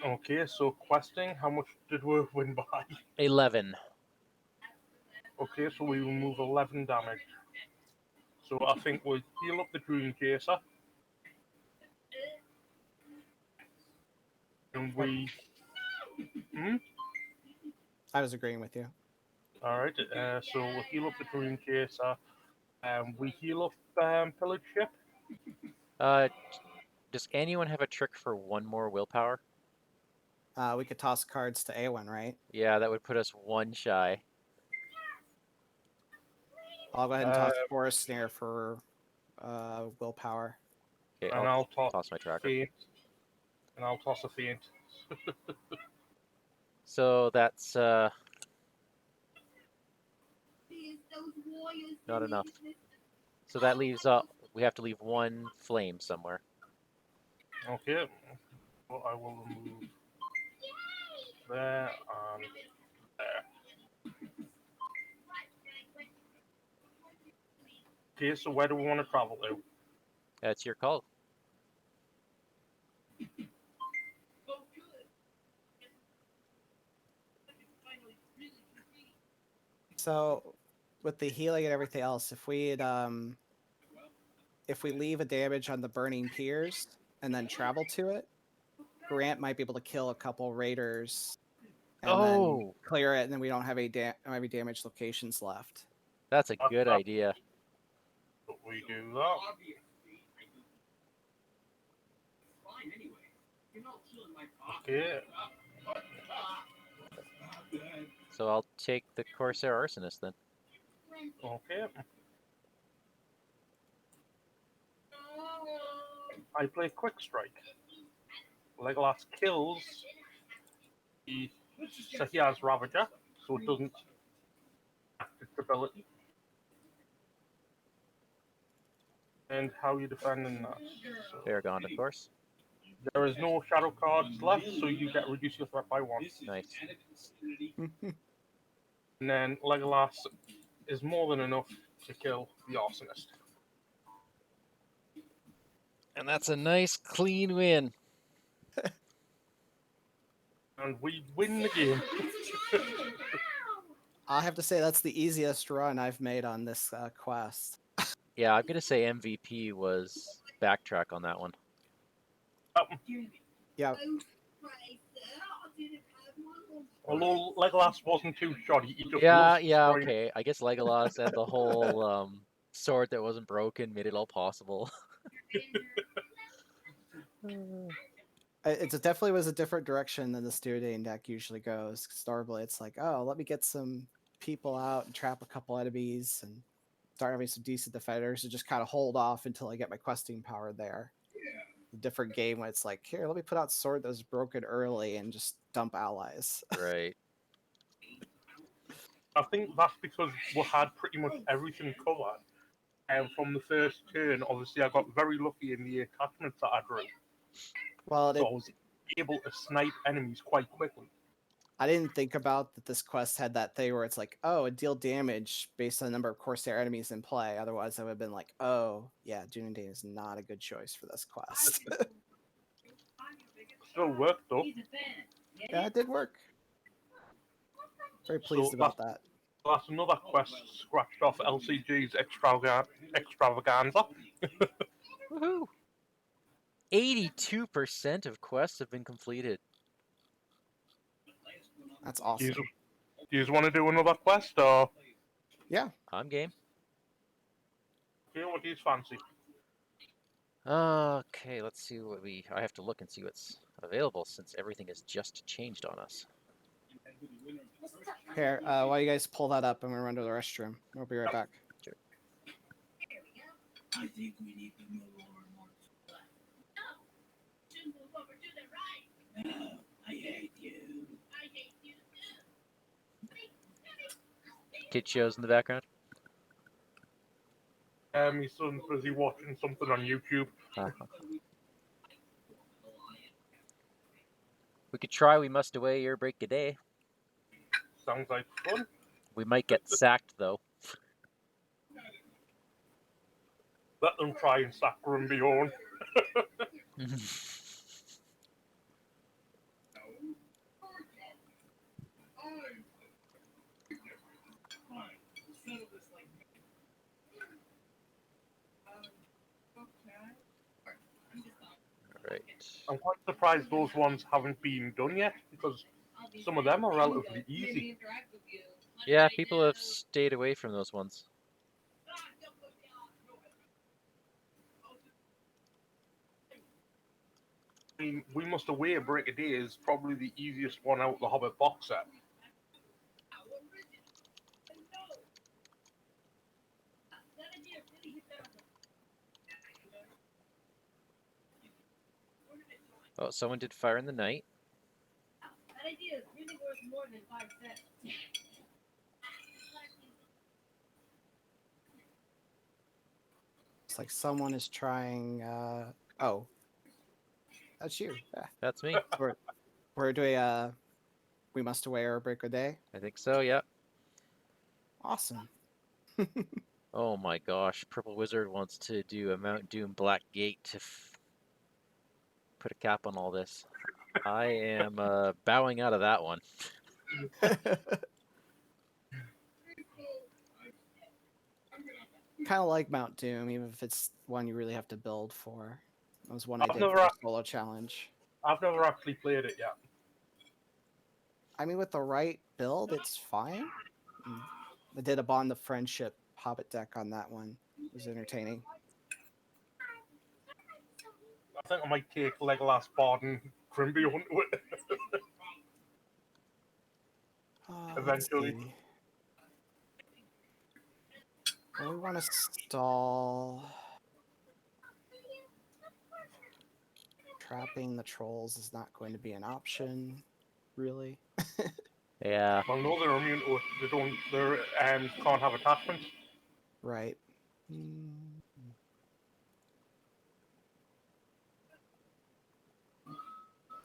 Okay, so questing, how much did we win by? 11. Okay, so we remove 11 damage. So I think we'll heal up the Dream Chaser. And we... I was agreeing with you. Alright, so we'll heal up the Dream Chaser. We heal up Pillage Ship. Does anyone have a trick for 1 more willpower? We could toss cards to Awen, right? Yeah, that would put us 1 shy. I'll go ahead and toss Forest Snare for willpower. Okay, And I'll toss my tracker. Feint. And I'll toss a feint. So that's not enough. So that leaves we have to leave one flame somewhere. Okay. Well, I will remove there and there. Okay, so where do we want to travel to? That's your call. So, with the healing and everything else, if we leave a damage on the burning piers and then travel to it, Grant might be able to kill a couple raiders and then clear it, and then we don't have any damage locations left. That's a good idea. We do that. Okay. So I'll take the Corsair Arsonist then. Okay. I play Quick Strike. Legolas kills the Sahia's Ravager, so it doesn't affect its ability. And how are you defending that? So Farragon, of course. there is no shadow cards left, so you get reduce your threat by 1. Nice. And then Legolas is more than enough to kill the Arsonist. And that's a nice, clean win. And we win the game. I have to say that's the easiest run I've made on this quest. Yeah, I'm gonna say MVP was backtrack on that one. Yeah. Although Legolas wasn't too shoddy, he just Yeah, destroying- okay. I guess Legolas and the whole sword that wasn't broken made it all possible. It definitely was a different direction than the Dunedain deck usually goes. 'Cause normally it's like, oh, let me get some people out and trap a couple enemies and start having some decent defenders and just kind of hold off until I get my questing power there. A different game when it's like, here, let me put out sword that was broken early and just dump allies. Right. I think that's because we had pretty much everything covered. And from the first turn, obviously, I got very lucky in the attachments that I drew. Well, So I was able to snipe enemies quite quickly. I didn't think about that this quest had that thing where it's like, oh, it deal damage based on the number of Corsair enemies in play. Otherwise, I would have been like, oh, yeah, Dunedain is not a good choice for this quest. Still worked, though. Yeah, it did work. Very pleased about that. That's another quest scratched off LCG's extravaganza. Woohoo! 82% of quests have been completed. That's awesome. Do you just want to do another quest, or? Yeah. I'm game. Okay, what do you fancy? Okay, let's see what I have to look and see what's available since everything has just changed on us. Here, while you guys pull that up, I'm going to run to the restroom. We'll be right back. Sure. I think we need to move over more. No, I hate you. Kid shows in the background. My son's busy watching something on YouTube. We could try We Must Away Your Break a Day. Sounds like fun. We might get sacked, though. Let them try and sack Grumbiorn. Right. I'm quite surprised those ones haven't been done yet, because some of them are relatively easy. Yeah, people have stayed away from those ones. I mean, We Must Away a Break a Day is probably the easiest one out of the Hobbit box set. Oh, someone did Fire in the Night. That idea is really worth more than 5 cents. It's like someone is trying. Oh, that's you. Yeah. That's me. We're doing. We must away or break a day. I think so, yeah. Awesome. Oh my gosh, Purple Wizard wants to do a Mount Doom Black Gate to put a cap on all this. I am bowing out of that one. Kind of like Mount Doom, even if it's one you really have to build for. It was one I I've did never for a ac- solo challenge. I've never actually played it yet. I mean, with the right build, it's fine. I did a Bond of Friendship Hobbit deck on that one. It was entertaining. I think I might take Legolas, Bard, and Grimby onto it. Let's Eventually. see. Well, we want to stall. Trapping the trolls is not going to be an option, really. Yeah. Well, no, they're immune to it. They don't. They can't have attachments. Right.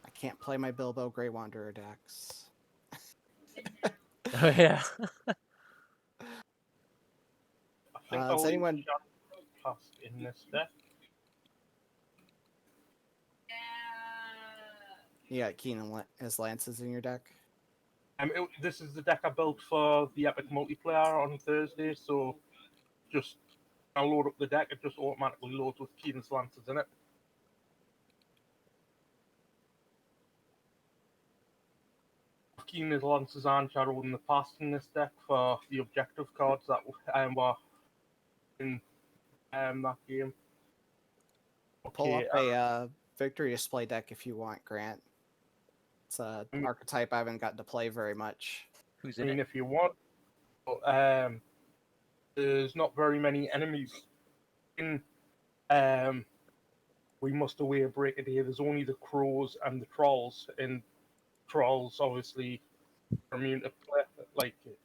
I can't play my Bilbo Grey Wanderer decks. Oh yeah. I think Does I'll leave anyone- Task in this deck. You got Keen as lances in your deck? This is the deck I built for the Epic multiplayer on Thursday, so just I'll load up the deck, it just automatically loads with Keen's Lancers in it. Keen's Lancers and shadowed in the past in this deck for the objective cards that were in that game. Pull Okay, up a victory display deck if you want, Grant. It's an archetype I haven't gotten to play very much. Who's I in mean, it? if you want, but, there's not very many enemies in We Must Away a Break a Day. There's only the crows and the trolls, and trolls obviously are immune to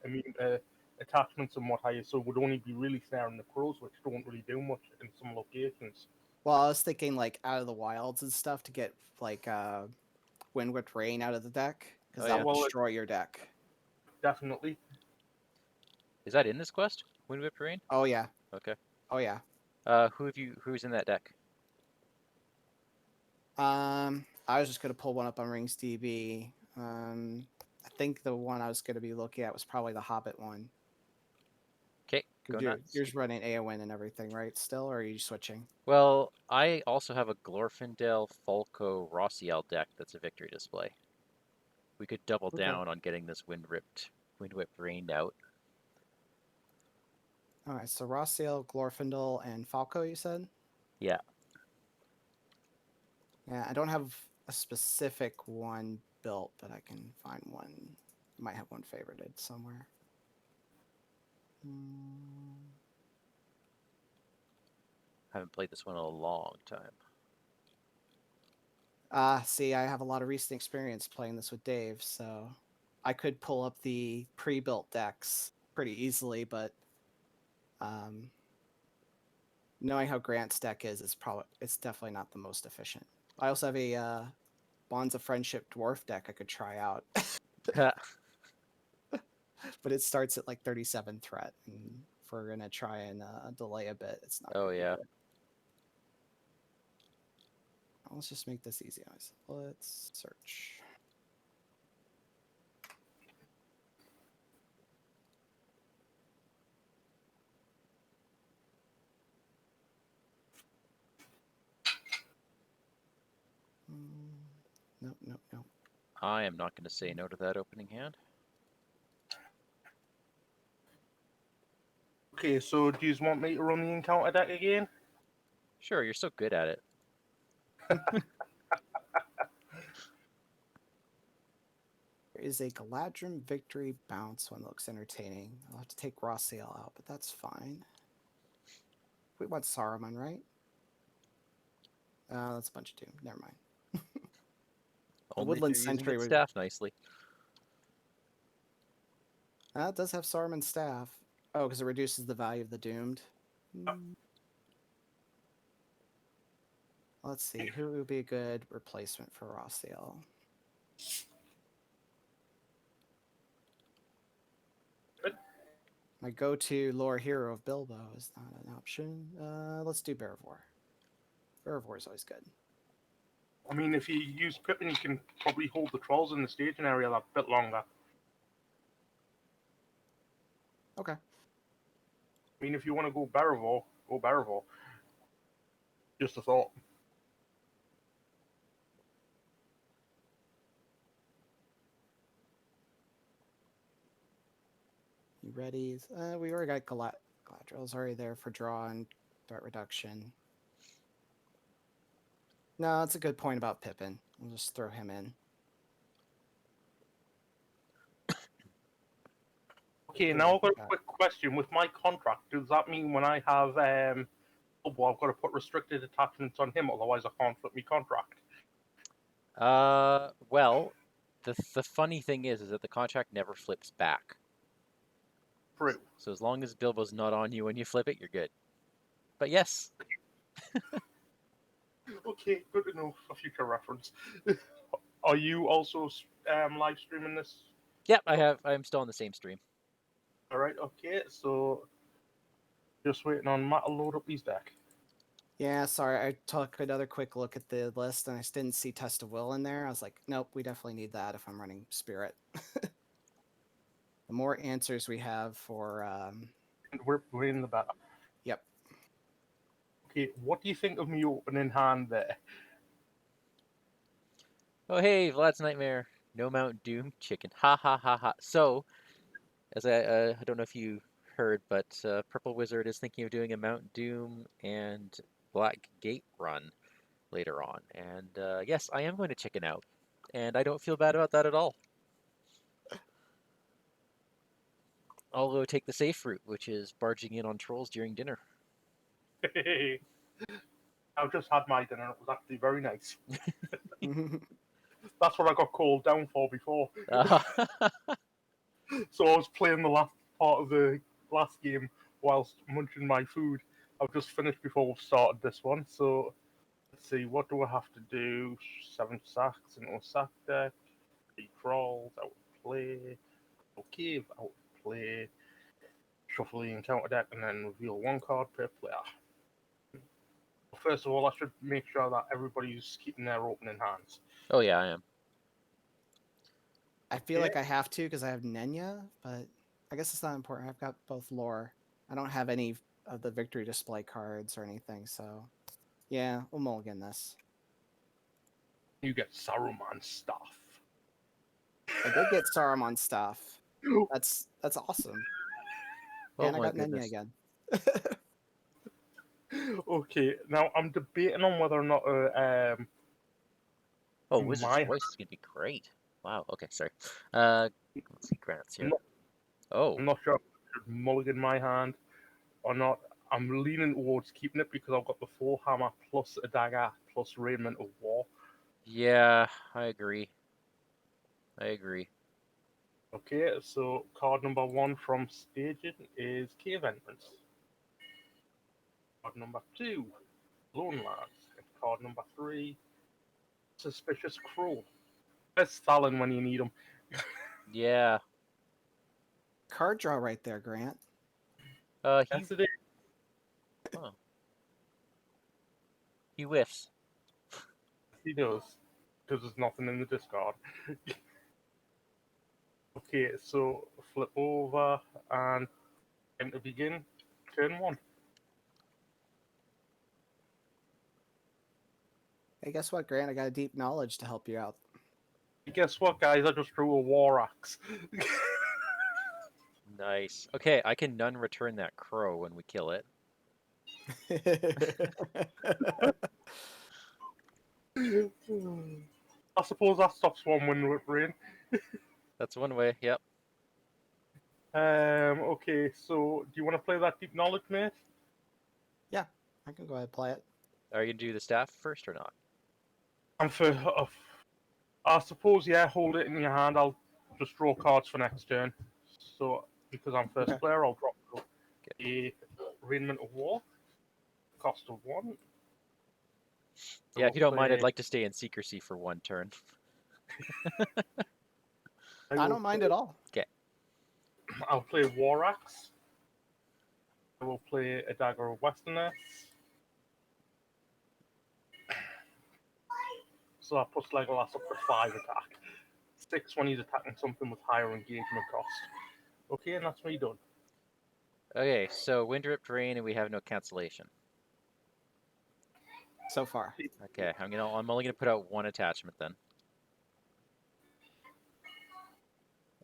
immune to attachments and what have you, so would only be really snaring the crows, which don't really do much in some locations. Well, I was thinking like Out of the Wilds and stuff to get like Wind Whipped Rain out of the deck, because Oh, that yeah. will Well, destroy your deck. Definitely. Is that in this quest? Wind Whipped Rain? Oh yeah. Okay. Oh yeah. Who's in that deck? I was just gonna pull one up on Rings DB. I think the one I was gonna be looking at was probably the Hobbit one. Okay, go 'Cause nuts. you're running AON and everything, right? Still, or are you switching? Well, I also have a Glorfindel Falco Rossiel deck that's a victory display. We could double Okay. down on getting this Wind Whipped Rained out. All right, so Rossiel, Glorfindel, and Falco, you said? Yeah. Yeah, I don't have a specific one built, but I can find one. Might have one favorited somewhere. Haven't played this one in a long time. See, I have a lot of recent experience playing this with Dave, so I could pull up the pre-built decks pretty easily, but knowing how Grant's deck is, it's definitely not the most efficient. I also have a Bonds of Friendship Dwarf deck I could try out, but it starts at like 37 threat, and if we're gonna try and delay a bit, it's not. Oh gonna be yeah. good. Let's just make this easy, guys. Let's search. Nope, nope, nope. I am not going to say no to that opening hand. Okay, so do you want me to run the encounter deck again? Sure, you're so good at it. There is a Galadrim Victory Bounce one that looks entertaining. I'll have to take Rossiel out, but that's fine. We want Saruman, right? That's a bunch of doom. Never mind. The Only if Woodland you're using Sentry its would. staff nicely. It does have Saruman's staff. Oh, because it reduces the value of the doomed. Let's see. Who would be a good replacement for Rossiel? My go-to lore hero of Bilbo is not an option. Let's do Bearvor. Bearvor is always good. I mean, if you use Pippin, you can probably hold the trolls in the staging area that bit longer. Okay. I mean, if you want to go Bearvor, go Bearvor. Just a thought. You ready? We already got Galadriel's already there for draw and threat reduction. No, that's a good point about Pippin. We'll just throw him in. Okay, Ooh, now I've got a got- quick question. With my contract, does that mean when I have Bilbo, I've got to put restricted attachments on him, otherwise I can't flip my contract? Well, the funny thing is that the contract never flips back. True. So as long as Bilbo's not on you when you flip it, you're good. But yes. Okay, good to know for future reference. Are you also live streaming this? Yep, I'm still on the same stream. Alright, okay, so just waiting on Matt to load up his deck. Yeah, sorry. I took another quick look at the list and I just didn't see Test of Will in there. I was like, nope, we definitely need that if I'm running Spirit. The more answers we have for, And we're in the better. yep. Okay, what do you think of me opening hand there? Oh hey, Vlad's Nightmare. No Mount Doom chicken. Ha ha ha ha. So, as I don't know if you heard, but Purple Wizard is thinking of doing a Mount Doom and Black Gate run later on. And yes, I am going to chicken out. And I don't feel bad about that at all. I'll go take the safe route, which is barging in on trolls during dinner. I've just had my dinner, it was actually very nice. That's what I got called down for before. So I was playing the last part of the last game whilst munching my food. I've just finished before we've started this one, so let's see, what do I have to do? 7 sacks into a sack deck, 3 crawls, out of play, cave, out of play, shuffle the encounter deck, and then reveal 1 card per player. First of all, I should make sure that everybody's keeping their opening hands. Oh yeah, I am. I feel like I have to because I have Nenya, but I guess it's not important. I've got both lore. I don't have any of the victory display cards or anything, so yeah, we'll mulligan this. You get Saruman stuff. I did get Saruman stuff. That's awesome. Oh And I my got Nenya goodness. again. Okay, now I'm debating on whether or not Oh, Wizard's my Voice is gonna be great. Wow. Okay, sorry. Let's see grants here. Oh, I'm not sure if I should mulligan my hand or not. I'm leaning towards keeping it because I've got the 4 hammer plus a dagger plus raiment of war. yeah, I agree. I agree. Okay, so card number 1 from staging is Cave Entrance. Card number 2, Lone Lands. And card number 3, Suspicious Crow. There's Stalin when you need him. Yeah. Card draw right there, Grant. He Yes, it is. oh. He whiffs. He does. Because there's nothing in the discard. Okay, so flip over and time to begin. Turn 1. Hey, guess what, Grant? I got a deep knowledge to help you out. Guess what, guys? I just drew a war axe. Nice. Okay, I can none return that crow when we kill it. I suppose that stops one win with rain. That's one way. Yep. Okay, so do you want to play that deep knowledge, mate? I can go ahead and play it. Are you gonna do the staff first or not? And I suppose, yeah, hold it in your hand. I'll just draw cards for next turn. So, because I'm first Okay. player, I'll drop a Raiment of War, cost of 1. Yeah, I'll if you don't mind, I'd play- like to stay in secrecy for one turn. I don't mind at all. I'll play War Axe. I will play a Dagger of Westerness. So that puts Legolas up to 5 attack. 6 when he's attacking something with higher engagement cost. Okay, and that's me done. Okay, so Wind Ripped Rain, and we have no cancellation. So far. Okay, I'm only gonna put out one attachment then.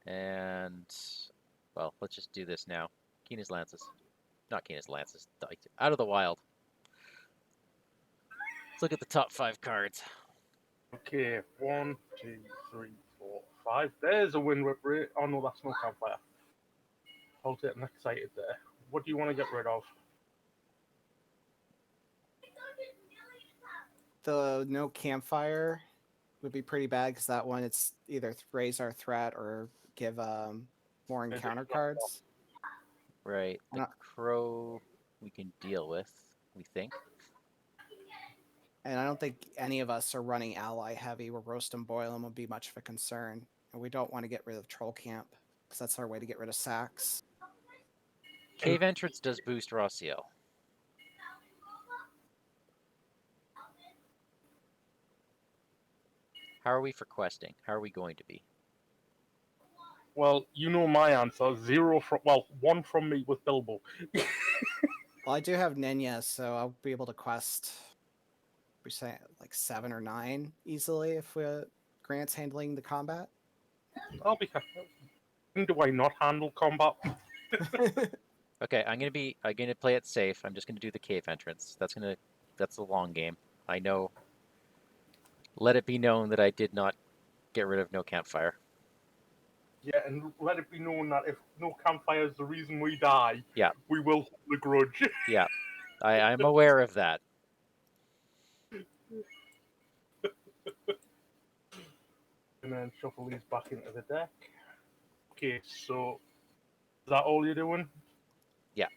And well, let's just do this now. Keena's Lances. Not Keena's Lances. Out of the wild. Let's look at the top 5 cards. Okay, 1, 2, 3, 4, 5. There's a Wind Whip Ray. Oh no, that's no campfire. I'll get excited there. What do you want to get rid of? The no campfire would be pretty bad because that one it's either raise our threat or give more Maybe encounter it's not cards. Right. I The don't- Crow we can deal with, we think. And I don't think any of us are running ally heavy where roast and boil them would be much of a concern. And we don't want to get rid of troll camp because that's our way to get rid of sacks. Cave Entrance does boost Rossiel. How are we for questing? How are we going to be? Well, you know my answer. 1 from me with Bilbo. Well, I do have Nenya, so I'll be able to quest. We say like 7 or 9 easily if Grant's handling the combat. I'll be careful. Do I not handle combat? Okay, I'm gonna play it safe. I'm just gonna do the cave entrance. That's the long game. I know. Let it be known that I did not get rid of no campfire. Yeah, and let it be known that if no campfire is the reason we die, Yeah. we will hold the grudge. Yeah, I'm aware of that. And then shuffle these back into the deck. Okay, so is that all you're doing? Yeah.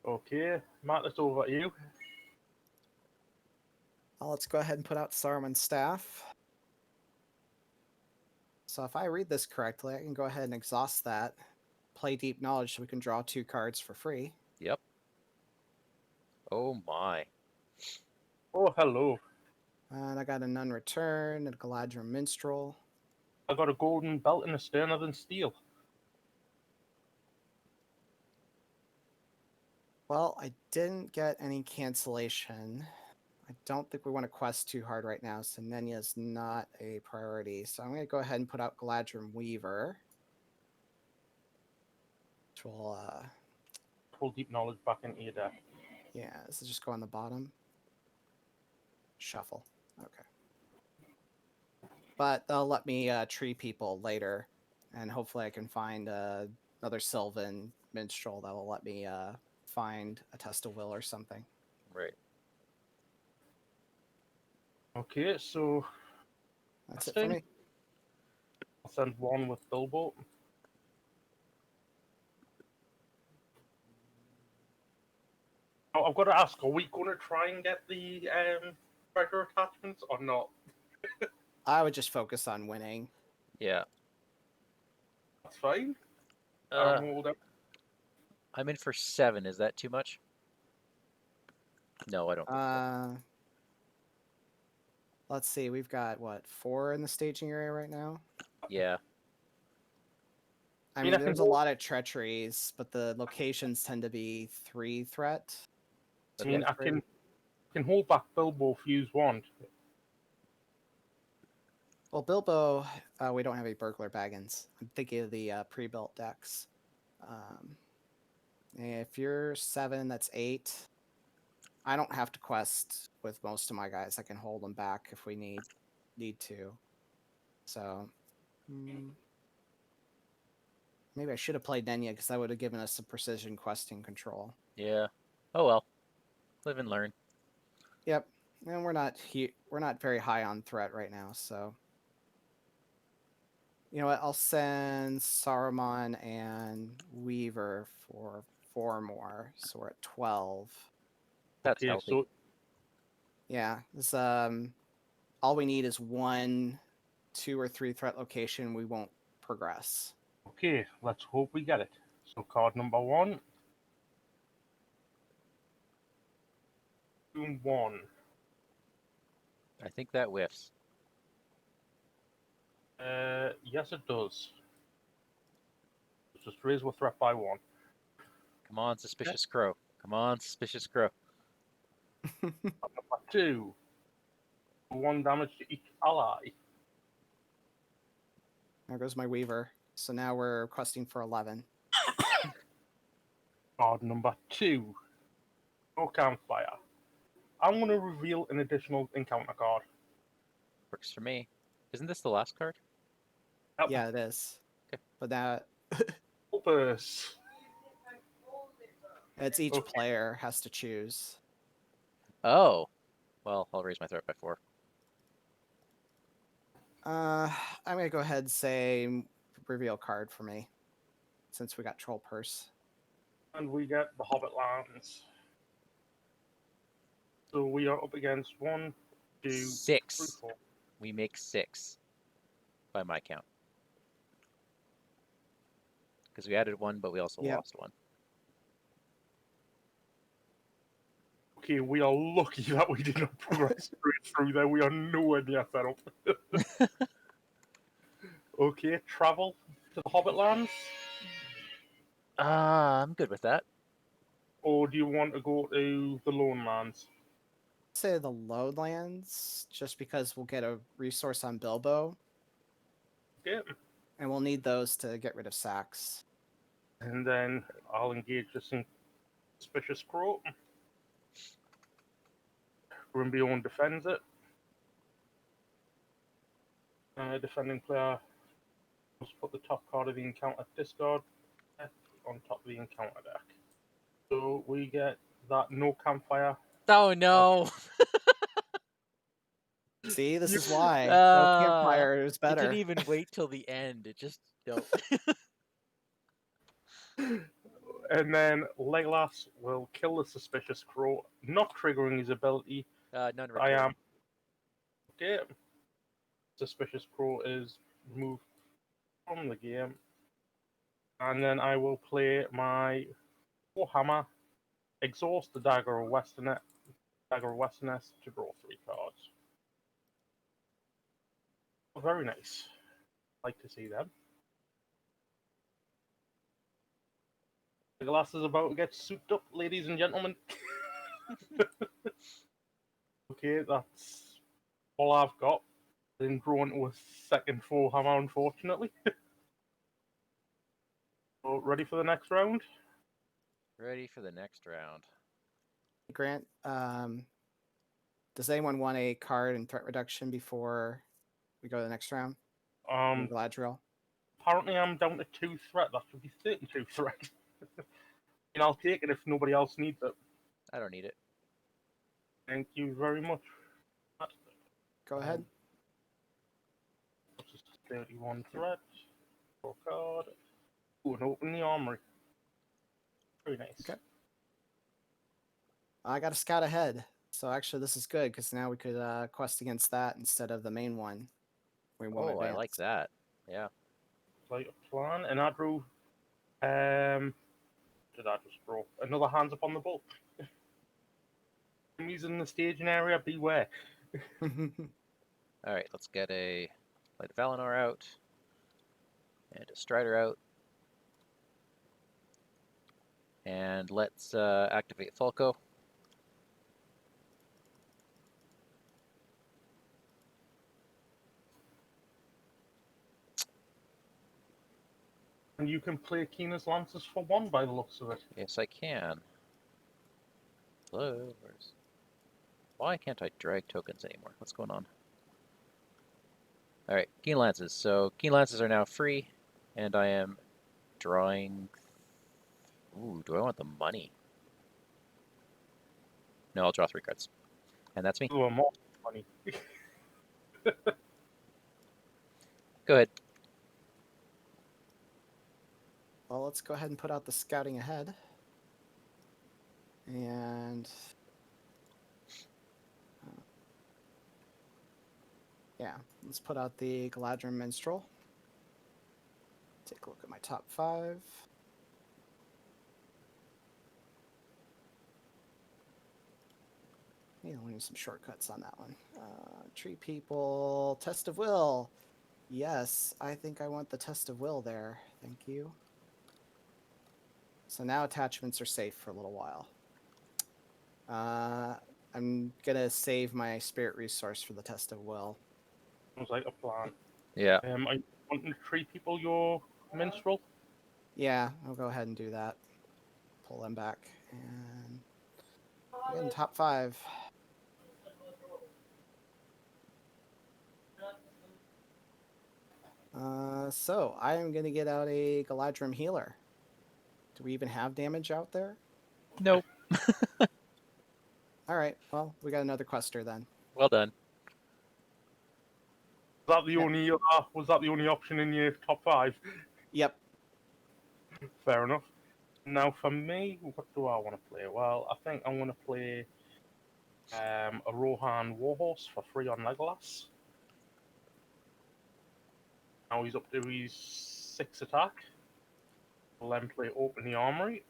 Okay, Matt, it's over to you. Well, let's go ahead and put out Saruman's staff. So if I read this correctly, I can go ahead and exhaust that. Play Deep Knowledge so we can draw 2 cards for free. Yep. Oh my. Oh, hello. And I got a None Return, a Galadrim Minstrel. I got a golden belt and a sterner than steel. Well, I didn't get any cancellation. I don't think we want to quest too hard right now, so Nenya's not a priority. So I'm going to go ahead and put out Galadrim Weaver. Which will, Pull deep knowledge back into your deck. yeah, this is just go on the bottom. Shuffle. Okay. But they'll let me tree people later, and hopefully I can find another Sylvan Minstrel that will let me find a Test of Will or something. Right. Okay, so That's it for me. I'll send 1 with Bilbo. Now, I've got to ask, are we going to try and get the treasure attachments or not? I would just focus on winning. Yeah. That's fine. Hold I'm in for 7. Is that too much? No, I don't think so. Let's see. We've got what 4 in the staging area right now. Yeah. I mean, mean, I there's a can- lot of treacheries, but the locations tend to be 3 threat. I mean, I can hold back Bilbo if you want. Well, Bilbo, we don't have any burglar baggins. I'm thinking of the pre-built decks. If you're 7, that's 8. I don't have to quest with most of my guys. I can hold them back if we need to. So maybe I should have played Nenya because that would have given us some precision questing control. Yeah. Oh well. Live and learn. Yep. And we're not very high on threat right now, so you know what? I'll send Saruman and Weaver for 4 more, so we're at 12. That's Okay, healthy. so Yeah, this all we need is 1, 2, or 3 threat location. We won't progress. okay, let's hope we get it. So card number 1. Doom 1. I think that whiffs. Yes, it does. Let's just raise our threat by 1. Come on, suspicious crow. Come on, suspicious crow. Number 2. 1 damage to each ally. There goes my Weaver. So now we're questing for 11. Card number 2. No campfire. I'm going to reveal an additional encounter card. Works for me. Isn't this the last card? Yep. Yeah, it is. Okay. But that Opus. it's each Okay. player has to choose. Oh. Well, I'll raise my threat by 4. I'm gonna go ahead and say reveal card for me, since we got Troll Purse. And we get the Hobbit Lands. So we are up against 1, 2, 3, 6. 4. We make 6. By my count. Because we added 1, but we also Yep. lost 1. Okay, we are lucky that we did not progress straight through there. We are nowhere near set up. Okay, travel to the Hobbit Lands. I'm good with that. Or do you want to go to the Lone Lands? Say the Lowlands, just because we'll get a resource on Bilbo, Okay. and we'll need those to get rid of sacks. And then I'll engage this suspicious crow. Grimbion defends it. Defending player must put the top card of the encounter discard deck on top of the encounter deck. So we get that no campfire. Oh no! See, this is why no Uh, campfire is It better. didn't even wait till the end. It just no. And then Legolas will kill the suspicious crow, not triggering his ability. None I am. recorded. Okay. Suspicious crow is removed from the game. And then I will play my Warhammer, exhaust the Dagger of Westerness to draw 3 cards. Very nice. Like to see them. The glass is about to get souped up, ladies and gentlemen. Okay, that's all I've got. Didn't grow into a second Warhammer, unfortunately. So, ready for the next round? Ready for the next round. Grant, does anyone want a card and threat reduction before we go to the next round? Galadriel. Apparently I'm down to 2 threat. That should be 32 threat. And I'll take it if nobody else needs it. I don't need it. Thank you very much. Go ahead. This is 31 threat. Draw a card. Ooh, and open the armory. Very nice. Okay. I got a scout ahead, so actually this is good because now we could quest against that instead of the main one. We won't Oh, I like advance. that. Yeah. Like a plan, and I drew. Did I just draw another hands up on the bolt? Enemies in the staging area, beware. All right, let's get a Light of Valinor out and a Strider out, and let's activate Falco. And you can play Keena's Lances for 1 by the looks of it. Yes, I can. Hello. Why can't I drag tokens anymore? What's going on? All right, Keen Lances. So Keen Lances are now free, and I am drawing. Ooh, do I want the money? No, I'll draw 3 cards. And that's me. Oh, more money. Go ahead. Well, let's go ahead and put out the scouting ahead. And yeah, let's put out the Galadrim Minstrel. Take a look at my top 5. Yeah, we need some shortcuts on that one. Tree People, Test of Will. Yes, I think I want the Test of Will there. Thank you. So now attachments are safe for a little while. I'm gonna save my spirit resource for the Test of Will. Sounds like a plan. Yeah. Are you wanting to treat people your minstrel? Yeah, I'll go ahead and do that. Pull them back. And again, top 5. So I'm gonna get out a Galadrim Healer. Do we even have damage out there? Nope. All right. Well, we got another quester then. Well done. Was that the only option in your top 5? Yep. Fair enough. Now for me, what do I want to play? Well, I think I'm going to play a Rohan Warhorse for free on Legolas. Now he's up to his 6 attack. I'll then play Open the Armory.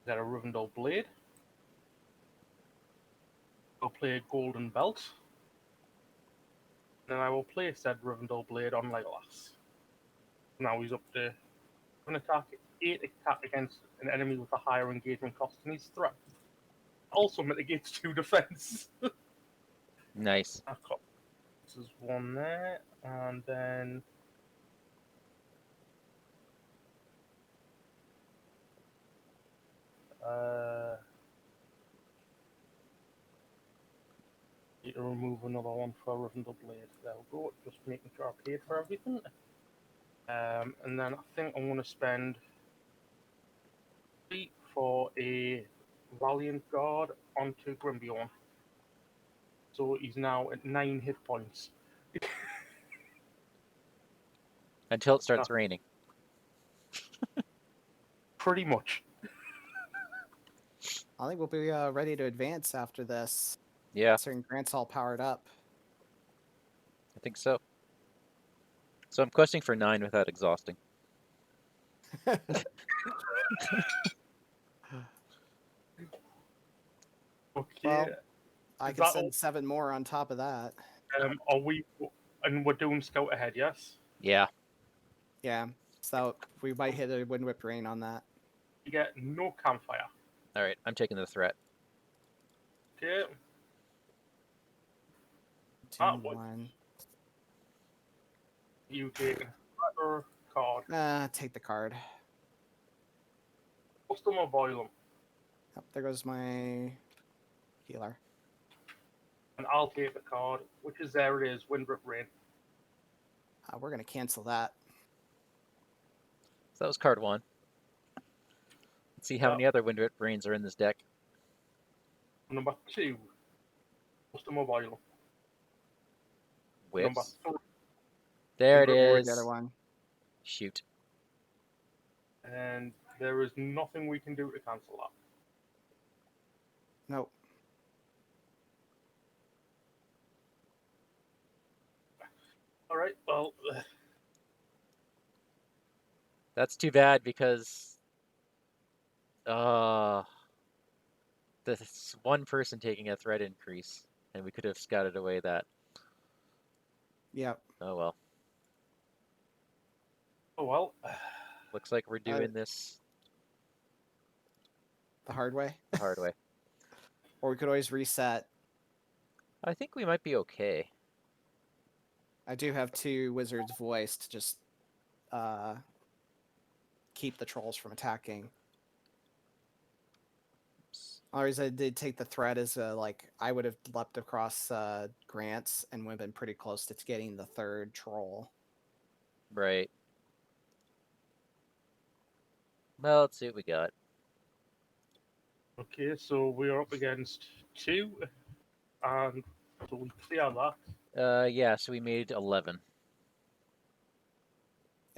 Get a Rivendell Blade. I'll play Golden Belt. Then I will place said Rivendell Blade on Legolas. Now he's up to an attack, 8 attack against an enemy with a higher engagement cost than his threat. Also mitigates 2 defense. Nice. This is 1 there, and then need to remove another one for Rivendell Blade. There we go, just making sure I paid for everything. And then I think I'm going to spend 3 for a Valiant Guard onto Grimbeorn. So he's now at 9 hit points. Until it starts raining. Pretty much. I think we'll be ready to advance after this. Yeah, Considering Grant's all powered up. I think so. So I'm questing for 9 without exhausting. Okay. Well, I Is can that send all? 7 more on top of that. Are we? And we're doing Scout ahead, yes? Yeah. Yeah. So we might hit a Wind Whipped Rain on that. You get no campfire. All right, I'm taking the threat. Okay. 2, what? 1. You take a card. Take the card. Custom or boil them. Yep, there goes my healer. And I'll take the card, which is there it is, Windrip Rain. We're going to cancel that. So that was card 1. Let's see how many other Windrip Brains are in this deck. Number 2, custom or boil them. Number Whips. 3, There it Reward the is. other one. Shoot. and there is nothing we can do to cancel that. Nope. All right, well, That's too bad because this one person taking a threat increase, and we could have scouted away that. Yep. Oh well. oh well. Looks like we're doing this The hard way. the hard way. Or we could always reset. I think we might be okay. I do have 2 Wizard's Voice to just keep the trolls from attacking. Only reason I did take the threat is like I would have leapt across Grants and would have been pretty close to getting the 3rd troll. Right. Well, let's see what we got. Okay, so we're up against 2, and so we clear that. Yeah, so we made 11.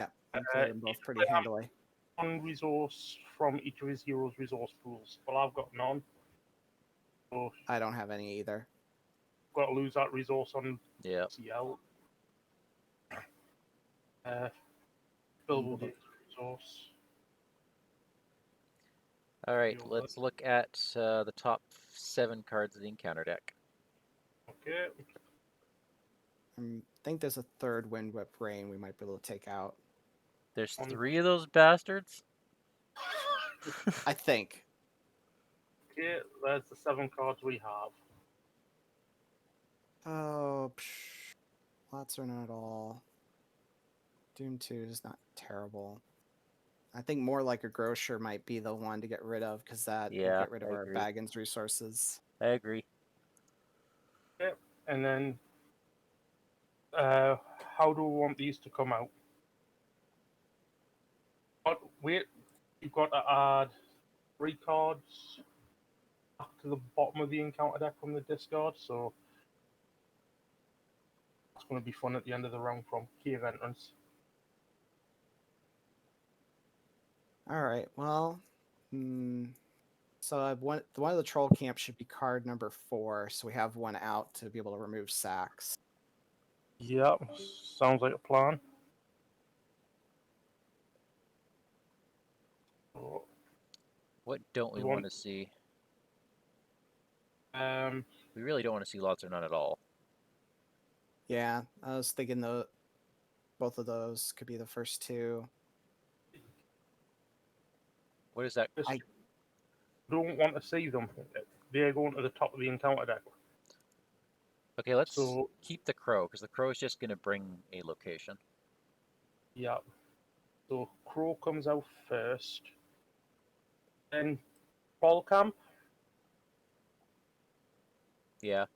Yeah, we cleared them both pretty handily. One resource from each of his heroes' resource pools. Well, I've got none. So I don't have any either. got to lose that resource on Yeah. CL. Bill will get resource. All right, You'll let's look at the top 7 cards of the encounter deck. Okay. I think there's a third Wind Whip Rain we might be able to take out. There's 3 of those bastards? I think. Okay, there's the 7 cards we have. Oh, lots are not all. Doom 2 is not terrible. I think more like a Grocer might be the one to get rid of because that would Yeah, get rid of I our agree. Baggins resources. I agree. Okay, and then how do we want these to come out? But wait, you've got to add 3 cards back to the bottom of the encounter deck from the discard, so it's going to be fun at the end of the round from Cave Entrance. All right, well, so one of the Troll Camp should be card number 4, so we have one out to be able to remove sacks. Yep, sounds like a plan. So, What don't we We want want- to see? um, We really don't want to see lots or none at all. Yeah, I was thinking both of those could be the first 2. What is that? just don't want to see them. They're going to the top of the encounter deck. Okay, let's So, keep the crow, because the crow is just going to bring a location. yeah. So Crow comes out first. Then Troll Camp. Yeah.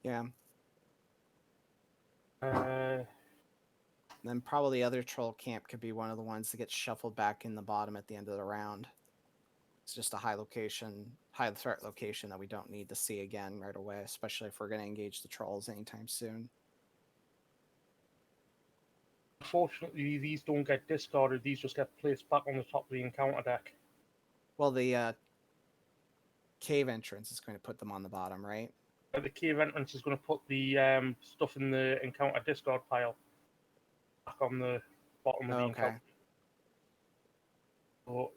Yeah, Uh, then probably the other Troll Camp could be one of the ones that gets shuffled back in the bottom at the end of the round. It's just a high threat location that we don't need to see again right away, especially if we're going to engage the trolls anytime soon. Unfortunately, these don't get discarded. These just get placed back on the top of the encounter deck. Well, the cave entrance is going to put them on the bottom, right? The Cave Entrance is going to put the stuff in the encounter discard pile back on the bottom of the Okay. encounter. So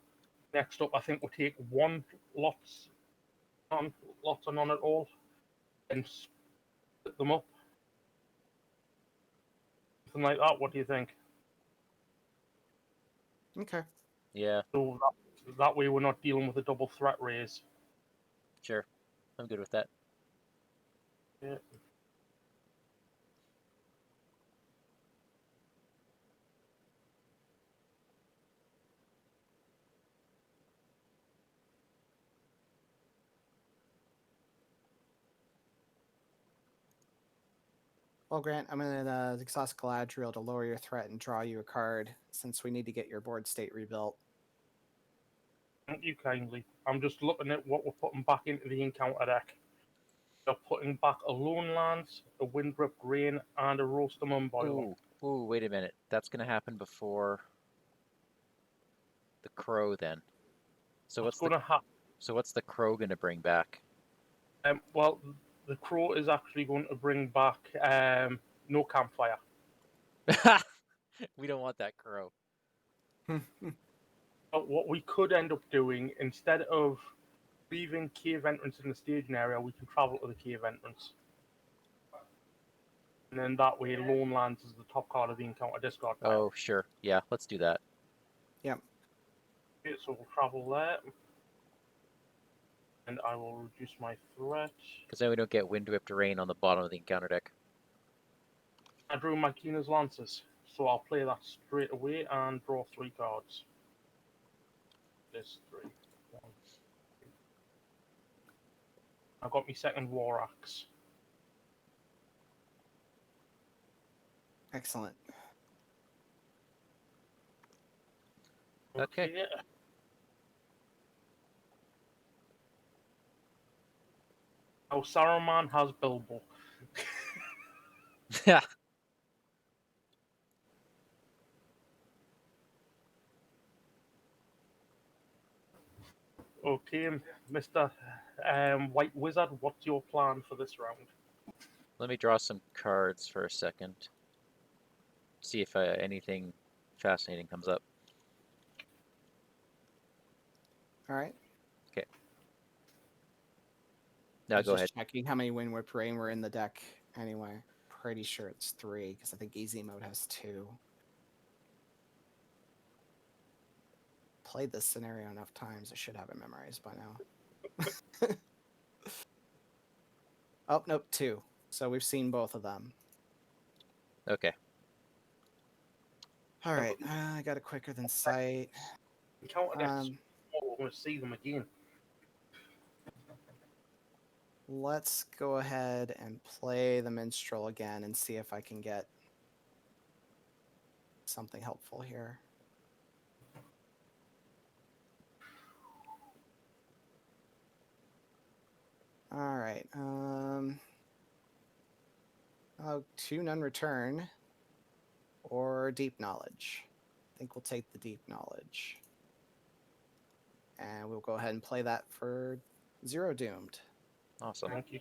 next up, I think we'll take one lots or none at all, and split them up. Something like that. What do you think? Okay. Yeah, So that way we're not dealing with a double threat raise. sure. I'm good with that. Yeah. Well, Grant, I'm going to exhaust Galadriel to lower your threat and draw you a card, since we need to get your board state rebuilt. Thank you kindly. I'm just looking at what we're putting back into the encounter deck. They're putting back a Lone Lance, a Windrip Grain, and a Roaster Mumboiler. Ooh, wait a minute. That's going to happen before the crow then. So What's what's going the to happen? so what's the crow going to bring back? Well, the Crow is actually going to bring back no campfire. We don't want that crow. But what we could end up doing, instead of leaving Cave Entrance in the staging area, we can travel to the Cave Entrance. And then that way, Lone Lance is the top card of the encounter discard pile. Oh, sure. Yeah, let's do that. Yep. Okay, so we'll travel there. And I will reduce my threat. Because then we don't get wind whipped rain on the bottom of the encounter deck. I drew my Keena's Lancers, so I'll play that straight away and draw 3 cards. This 3. 1, 2. I got my second War Axe. Excellent. Okay. Now Saruman has Bilbo. Yeah. Okay, Mr. White Wizard, what's your plan for this round? Let me draw some cards for a second. See if anything fascinating comes up. All right. Now I was go just ahead. checking how many Wind Whip Rain were in the deck anyway. Pretty sure it's 3, because I think easy mode has 2. Played this scenario enough times, I should have it memorized by now. Oh, nope, 2. So we've seen both of them. Okay. All right, I got it quicker than sight. Encounter decks. Um, We're going to see them again. let's go ahead and play the Minstrel again and see if I can get something helpful here. All right. Oh, 2 none return or deep knowledge. I think we'll take the deep knowledge. And we'll go ahead and play that for 0 doomed. Awesome. Thank you.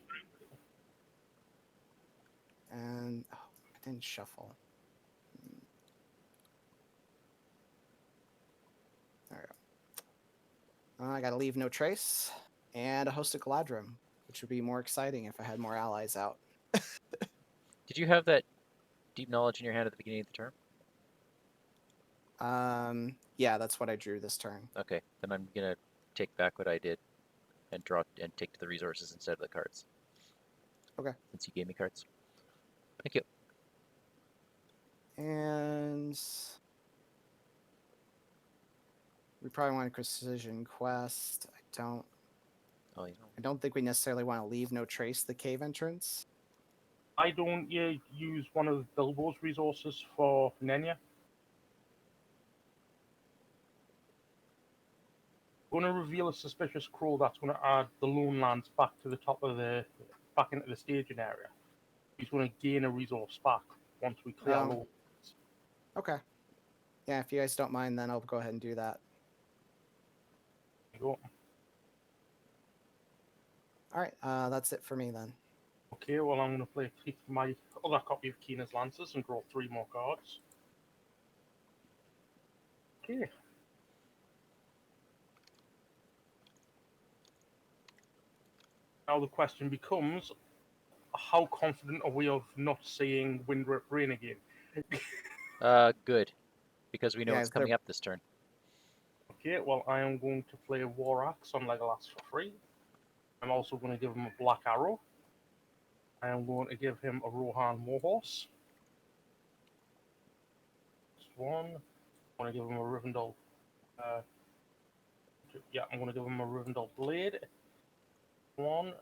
And oh, I didn't shuffle. There we go. I gotta leave no trace and a host of Galadrim, which would be more exciting if I had more allies out. Did you have that deep knowledge in your hand at the beginning of the turn? Yeah, that's what I drew this turn. Okay, then I'm gonna take back what I did and draw and take the resources instead of the cards. Okay. Since you gave me cards. Thank you. And we probably want a precision quest. Oh, you know. I don't think we necessarily want to leave no trace the cave entrance. Why don't you use one of Bilbo's resources for Nenya? Going to reveal a suspicious crow that's going to add the Lone Lands back to the top of back into the staging area. He's going to gain a resource back once we clear Lone Lands. Okay. Yeah, if you guys don't mind, then I'll go ahead and do that. There you go. All right, that's it for me then. Okay, well I'm going to play my other copy of Keena's Lancers and draw 3 more cards. Okay. Now the question becomes, how confident are we of not seeing Wind Rip Rain again? Good. Because we know Yeah, it's coming up this turn. Okay, well I am going to play War Axe on Legolas for free. I'm also going to give him a Black Arrow. I am going to give him a Rohan Warhorse. Just one. I'm going to give him a Rivendell. Yeah, I'm going to give him a Rivendell Blade. One.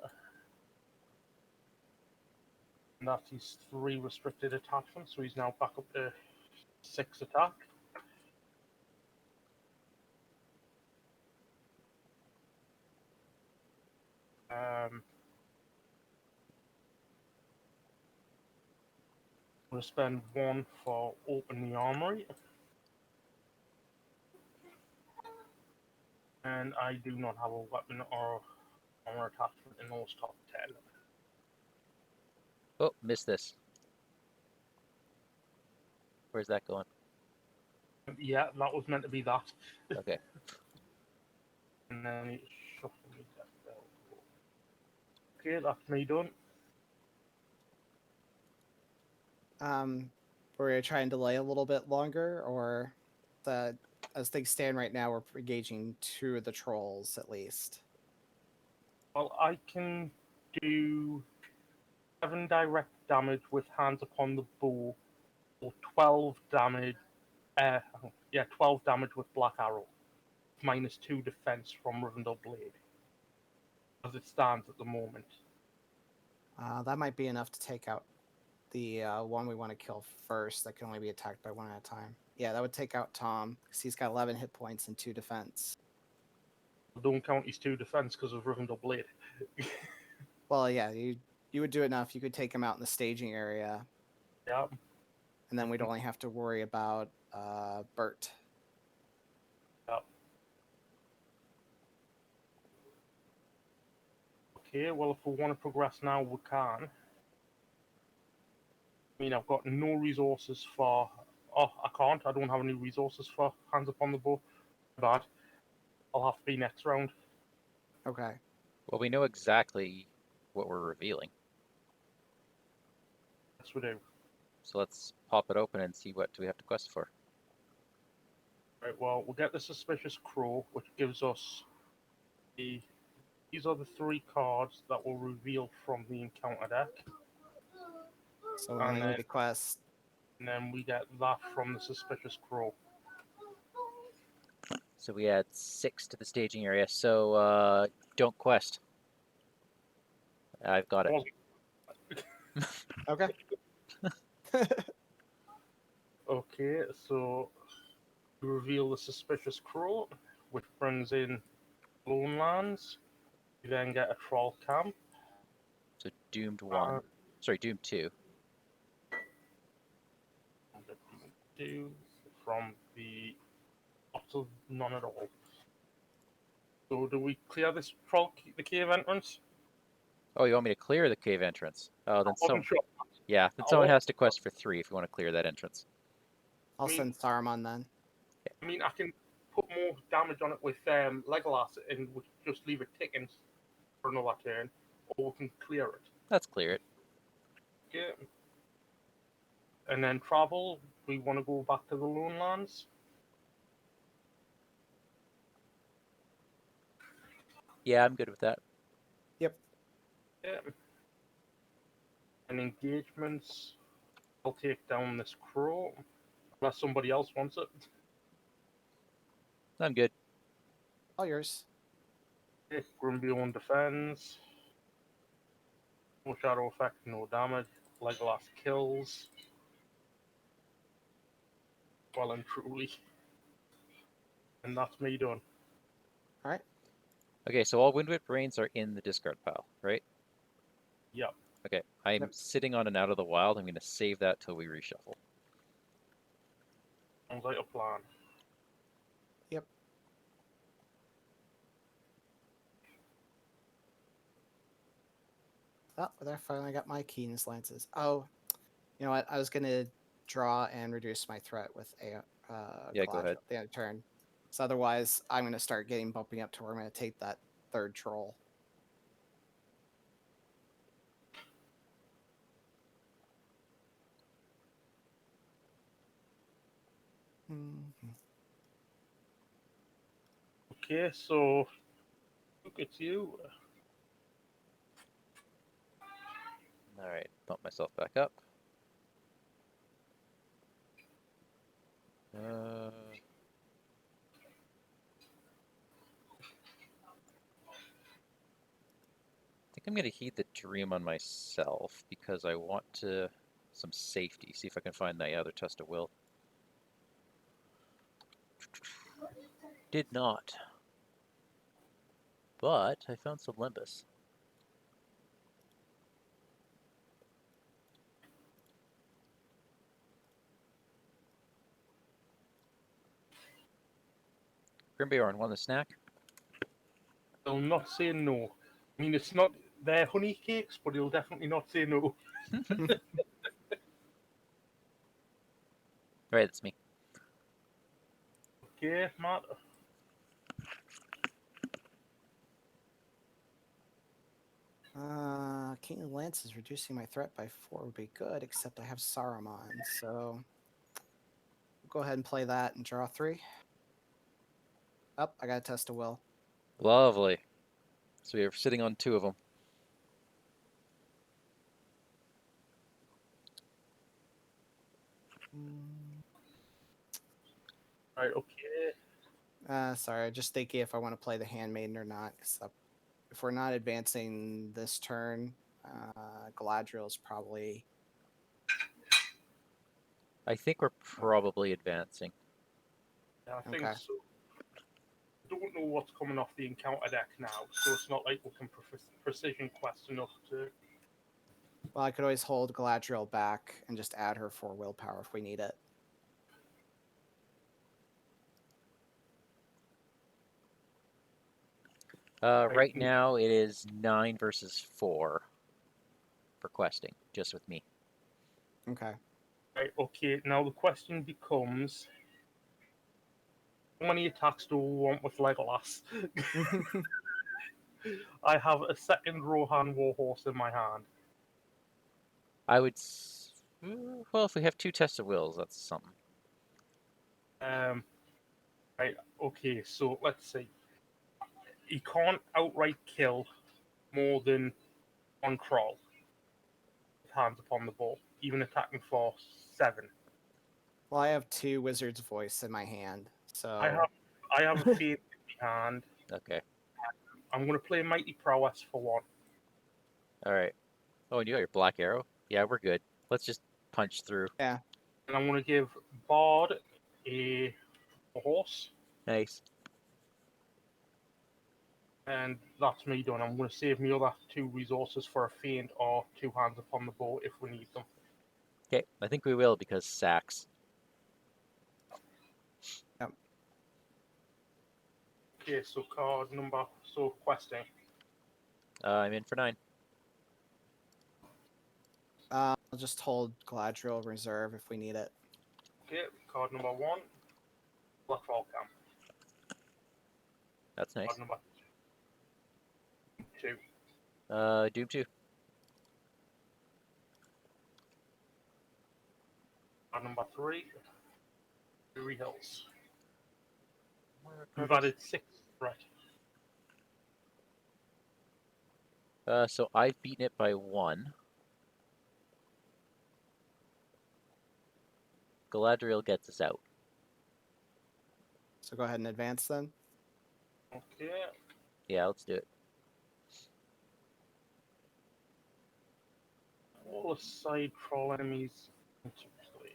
And that's his 3 restricted attachments, so he's now back up to 6 attack. I'm going to spend 1 for Open the Armory. And I do not have a weapon or armor attachment in those top 10. Oh, missed this. Where's that going? Yeah, that was meant to be that. Okay. And then it shuffled me down. Okay, that's me done. Were you trying to delay a little bit longer, or as things stand right now, we're engaging 2 of the trolls at least? Well, I can do 7 direct damage with Hands Upon the Bow, or 12 damage. 12 damage with Black Arrow, -2 defense from Rivendell Blade, as it stands at the moment. That might be enough to take out the one we want to kill first. That can only be attacked by 1 at a time. Yeah, that would take out Tom, because he's got 11 hit points and 2 defense. Don't count his 2 defense because of Rivendell Blade. Well, yeah, you would do it enough. You could take him out in the staging area, Yeah. and then we'd only have to worry about Bert. Yeah. Okay, well, if we want to progress now, we can. I mean, I've got no resources for. Oh, I can't. I don't have any resources for hands upon the bow. Bad. I'll have to be next round. Okay. Well, we know exactly what we're revealing. Yes, we do. So let's pop it open and see what do we have to quest for. Right. Well, we'll get the Suspicious Crow, which gives us the. These are the 3 cards that will reveal from the encounter deck, So we And only then- need to quest. and then we get that from the Suspicious Crow. So we add 6 to the staging area. So don't quest. I've got it. Okay. Okay, so we reveal the Suspicious Crow, which brings in Lone Lands. You then get a Troll Camp. So doomed 1. Sorry, doomed 2. And a Doom 2 from the lot of none at all. So do we clear this the cave entrance? Oh, you want me to clear the cave entrance? Oh, then I wasn't sure. yeah, then I someone wasn't has to quest for 3 if you want to clear that entrance. I'll I mean- send Saruman then. I mean, I can put more damage on it with Legolas and we just leave it ticking for another turn, or we can clear it. Let's clear it. Okay. And then travel. We want to go back to the Lone Lands. Yeah, I'm good with that. Yep. Yeah. And engagements. I'll take down this crow, unless somebody else wants it. I'm good. All yours. Okay. Grimbion defends. No shadow effect, no damage. Legolas kills. Well and truly. And that's me done. All right. Okay, so all Windwhip Brains are in the discard pile, right? Yep. Okay, I'm Yep. sitting on an Out of the Wild. I'm going to save that till we reshuffle. Sounds like a plan. Yep. Oh, there, I finally got my Keen's Lances. Oh, you know what? I was going to draw and reduce my threat with a Yeah, go ahead. at the end of turn. So otherwise, I'm going to start bumping up to where I'm going to take that 3rd troll. Mhm. Okay, so look at you. All right, bump myself back up. I think I'm going to heed the dream on myself because I want some safety. See if I can find that other test of will. Did not. But I found some Limbus. Grimbeorn, want a snack? He'll not say no. I mean, it's not their honey cakes, but he'll definitely not say no. Right, that's me. Okay, Matt. Keen Lance is reducing my threat by 4 would be good, except I have Saruman, so go ahead and play that and draw 3. Oh, I got a test of will. Lovely. So we are sitting on 2 of them. Right, okay. Sorry, just thinking if I want to play the Handmaiden or not. Cause if we're not advancing this turn, Galadriel is probably. I think we're probably advancing. Yeah, I think Okay. so. don't know what's coming off the encounter deck now, so it's not like we can precision quest enough to. Well, I could always hold Galadriel back and just add her 4 willpower if we need it. Right now, it is 9 versus 4 for questing, just with me. Okay. Right, okay, now the question becomes, how many attacks do we want with Legolas? I have a second Rohan Warhorse in my hand. I would. Well, if we have 2 tests of wills, that's something. Right, okay, so let's see. He can't outright kill more than 1 troll with hands upon the bow, even attacking for 7. Well, I have 2 Wizard's Voice in my hand, so... I have a Fate in my hand. Okay. I'm going to play Mighty Prowess for 1. All right. Oh, and you got your black arrow? Yeah, we're good. Let's just punch through. Yeah. And I'm going to give Bard a horse. Nice. And that's me done. I'm going to save me other 2 resources for a Feint or 2 hands upon the bow if we need them. Okay, I think we will because sacks. Yep. Okay, so questing. I'm in for 9. I'll just hold Galadriel reserve if we need it. Okay, card number 1, Black Fall Camp. That's nice. Card number 2. Doom 2. Card number 3, Fury Hills. We've added 6, right? So I've beaten it by 1. Galadriel gets us out. So go ahead and advance then. Okay. Yeah, let's do it. All the side troll enemies into play.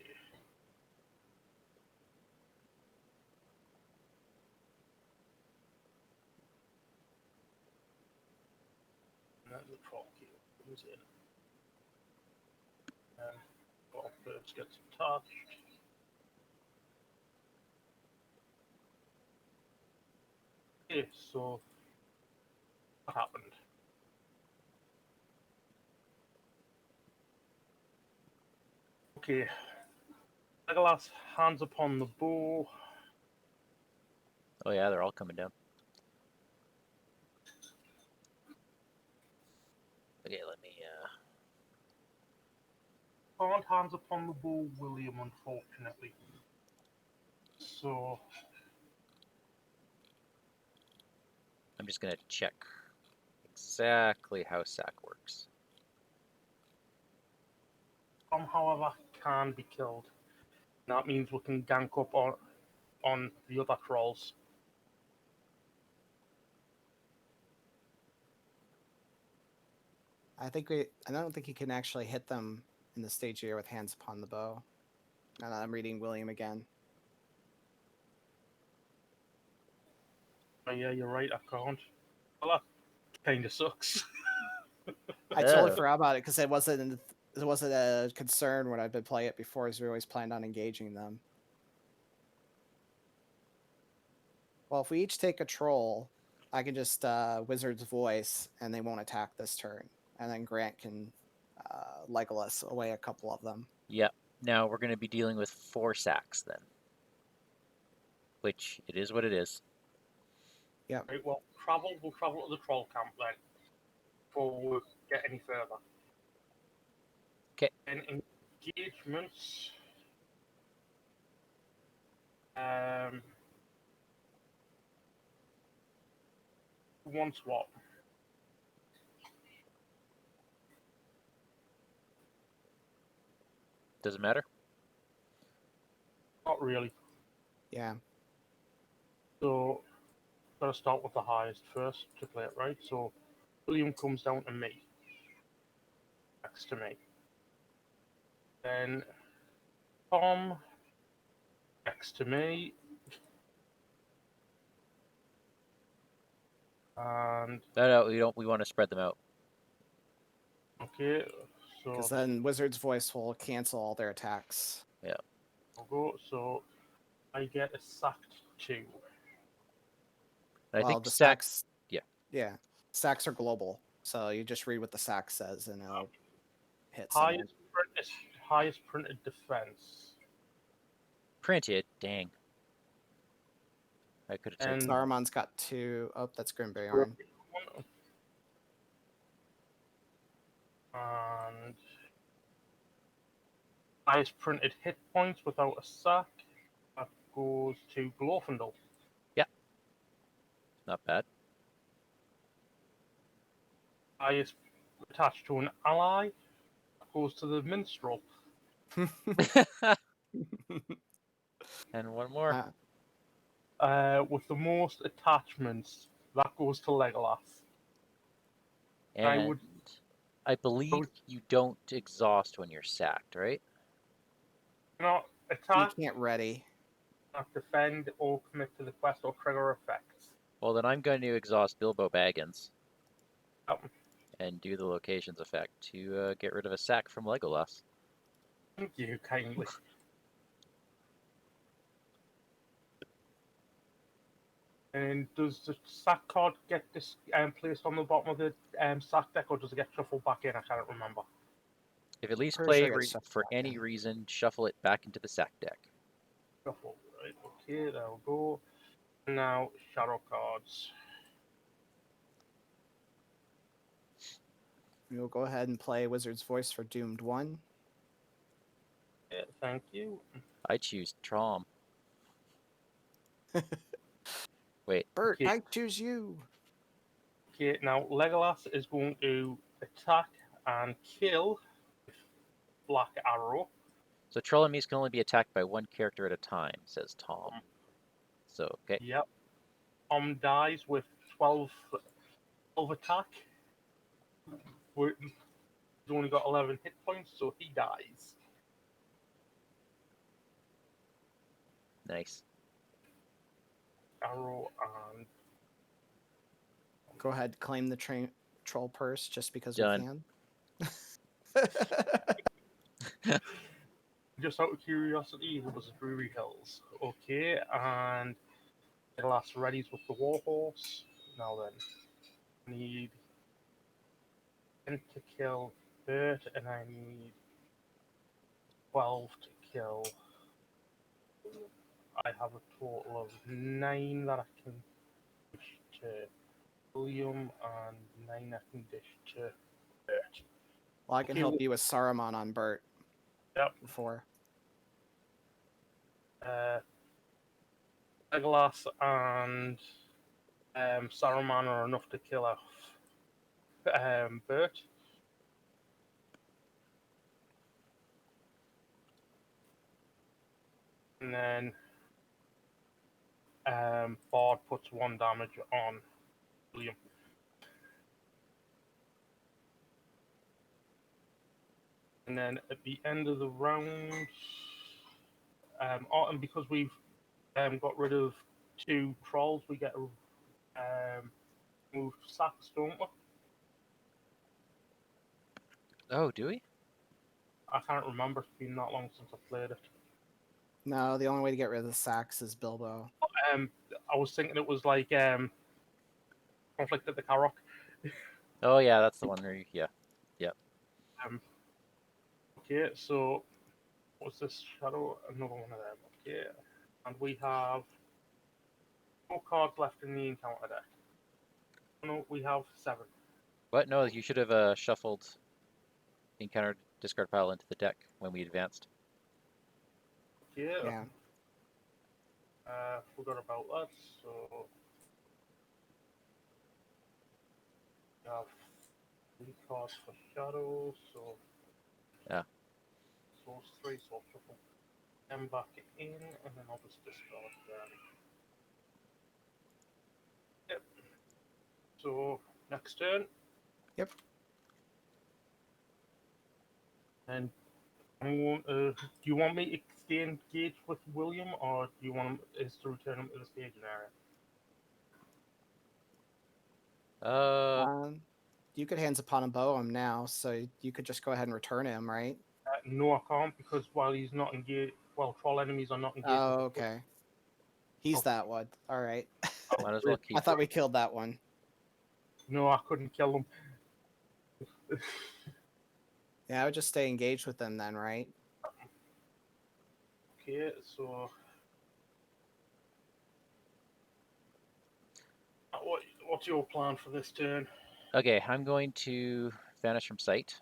And then the troll key comes in. And Bob first gets touched. Okay, so what happened? Okay. Legolas hands upon the bow. Oh yeah, they're all coming down. Okay, let me. Can't hands upon the bow, William, unfortunately. So I'm just gonna check exactly how sack works. Tom, however, can be killed. That means we can gank up on the other trolls. I don't think you can actually hit them in the stage here with hands upon the bow. Now that I'm reading William again. Oh, yeah, you're right, I can't. Well, that kind of sucks. I totally Oh. forgot about it because it wasn't a concern when I've been playing it before, as we always planned on engaging them. Well, if we each take a troll, I can just Wizard's Voice, and they won't attack this turn. And then Grant can Legolas away a couple of them. Yep. Now we're gonna be dealing with 4 sacks then. Which, it is what it is. Yeah. Right, well, we'll travel to the troll camp then, before we get any further. Okay. And engagements. One swap. Does it matter? Not really. Yeah. So, gotta start with the highest first to play it right. So, William comes down to me. Next to me. Then, Tom. Next to me. And No, we don't. We want to spread them out. okay, so Because then Wizard's Voice will cancel all their attacks. I'll go. So I get a sacked 2. And I Well, think the stack. stacks. Yeah. Yeah, stacks are global, so you just read what the stack says, and it'll hit someone. Highest printed defense. Printed. Dang. I could have And taken. Saruman's got 2. Oh, that's Grimberry Yarn. And highest printed hit points without a sack. That goes to Glorfindel. Not bad. Highest attached to an ally. That goes to the Minstrel. And one more. With the most attachments, that goes to Legolas. And I believe you don't exhaust when you're sacked, right? Not You attack, can't ready. not defend, or commit to the quest or trigger effects. Well, then I'm going to exhaust Bilbo Baggins Yep. and do the locations effect to get rid of a sack from Legolas. Thank you kindly. And does the sack card get this placed on the bottom of the sack deck, or does it get shuffled back in? I can't remember. If it leaves Pretty play sure it's shuffled for back any in. reason, shuffle it back into the sack deck. Shuffle, right? Okay, there we go. Now shadow cards. We'll go ahead and play Wizard's Voice for Doomed 1. Yeah, thank you. I choose Trom. Wait. Bert, Okay. I choose you. Okay, now Legolas is going to attack and kill with Black Arrow. So Troll enemies can only be attacked by one character at a time, says Tom. So, okay. Yep. Tom dies with 12 attack. He's only got 11 hit points, so he dies. Nice. Arrow and Go ahead, claim the troll purse just because Done. we can. just out of curiosity, it was Drury Hills. Okay, and Legolas readies with the Warhorse. Now then, I need 10 to kill Bert, and I need 12 to kill. I have a total of 9 that I can dish to William, and 9 I can dish to Bert. Well, I can Okay, help you with Saruman on Bert. Yep. Before. Legolas and Saruman are enough to kill off Bert. And then Bard puts 1 damage on William. And then at the end of the round, and because we've got rid of 2 trolls, we get moved sacks, don't we? Oh, do we? I can't remember. It's been that long since I played it. No, the only way to get rid of the sacks is Bilbo. I was thinking it was like Conflict at the Carrock. Oh, yeah, that's the one where you, yeah. Okay, so what's this shadow? Another one of them. Okay, and we have 4 cards left in the encounter deck. No, we have 7. What? No, you should have shuffled encounter discard pile into the deck when we advanced. Okay. Yeah. Forgot about that. So we have 3 cards for shadow. So Yeah. So it's 3. So I'll shuffle them back in, and then I'll just discard them. Yep. So next turn. Yep. And do you want me to stay engaged with William, or do you want him to return him to the staging area? You could hands upon a bow him now, so you could just go ahead and return him, right? No, I can't because while he's not engaged, while troll enemies are not engaged. Oh, with the okay. He's that one. All right. foot, Might as well keep. I thought we killed that one. No, I couldn't kill him. Yeah, I would just stay engaged with them then, right? Okay, so what's your plan for this turn? Okay, I'm going to vanish from sight.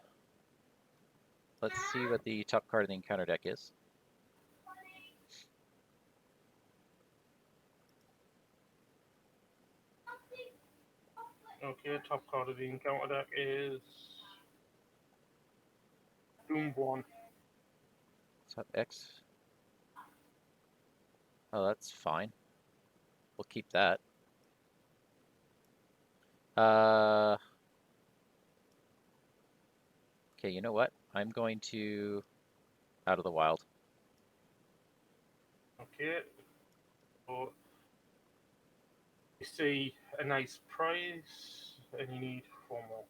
Let's see what the top card of the encounter deck is. Okay, top card of the encounter deck is Doom 1. Top X. Oh, that's fine. We'll keep that. Okay, you know what? I'm going to out of the wild. Okay, so you see a nice prize, and you need 4 more.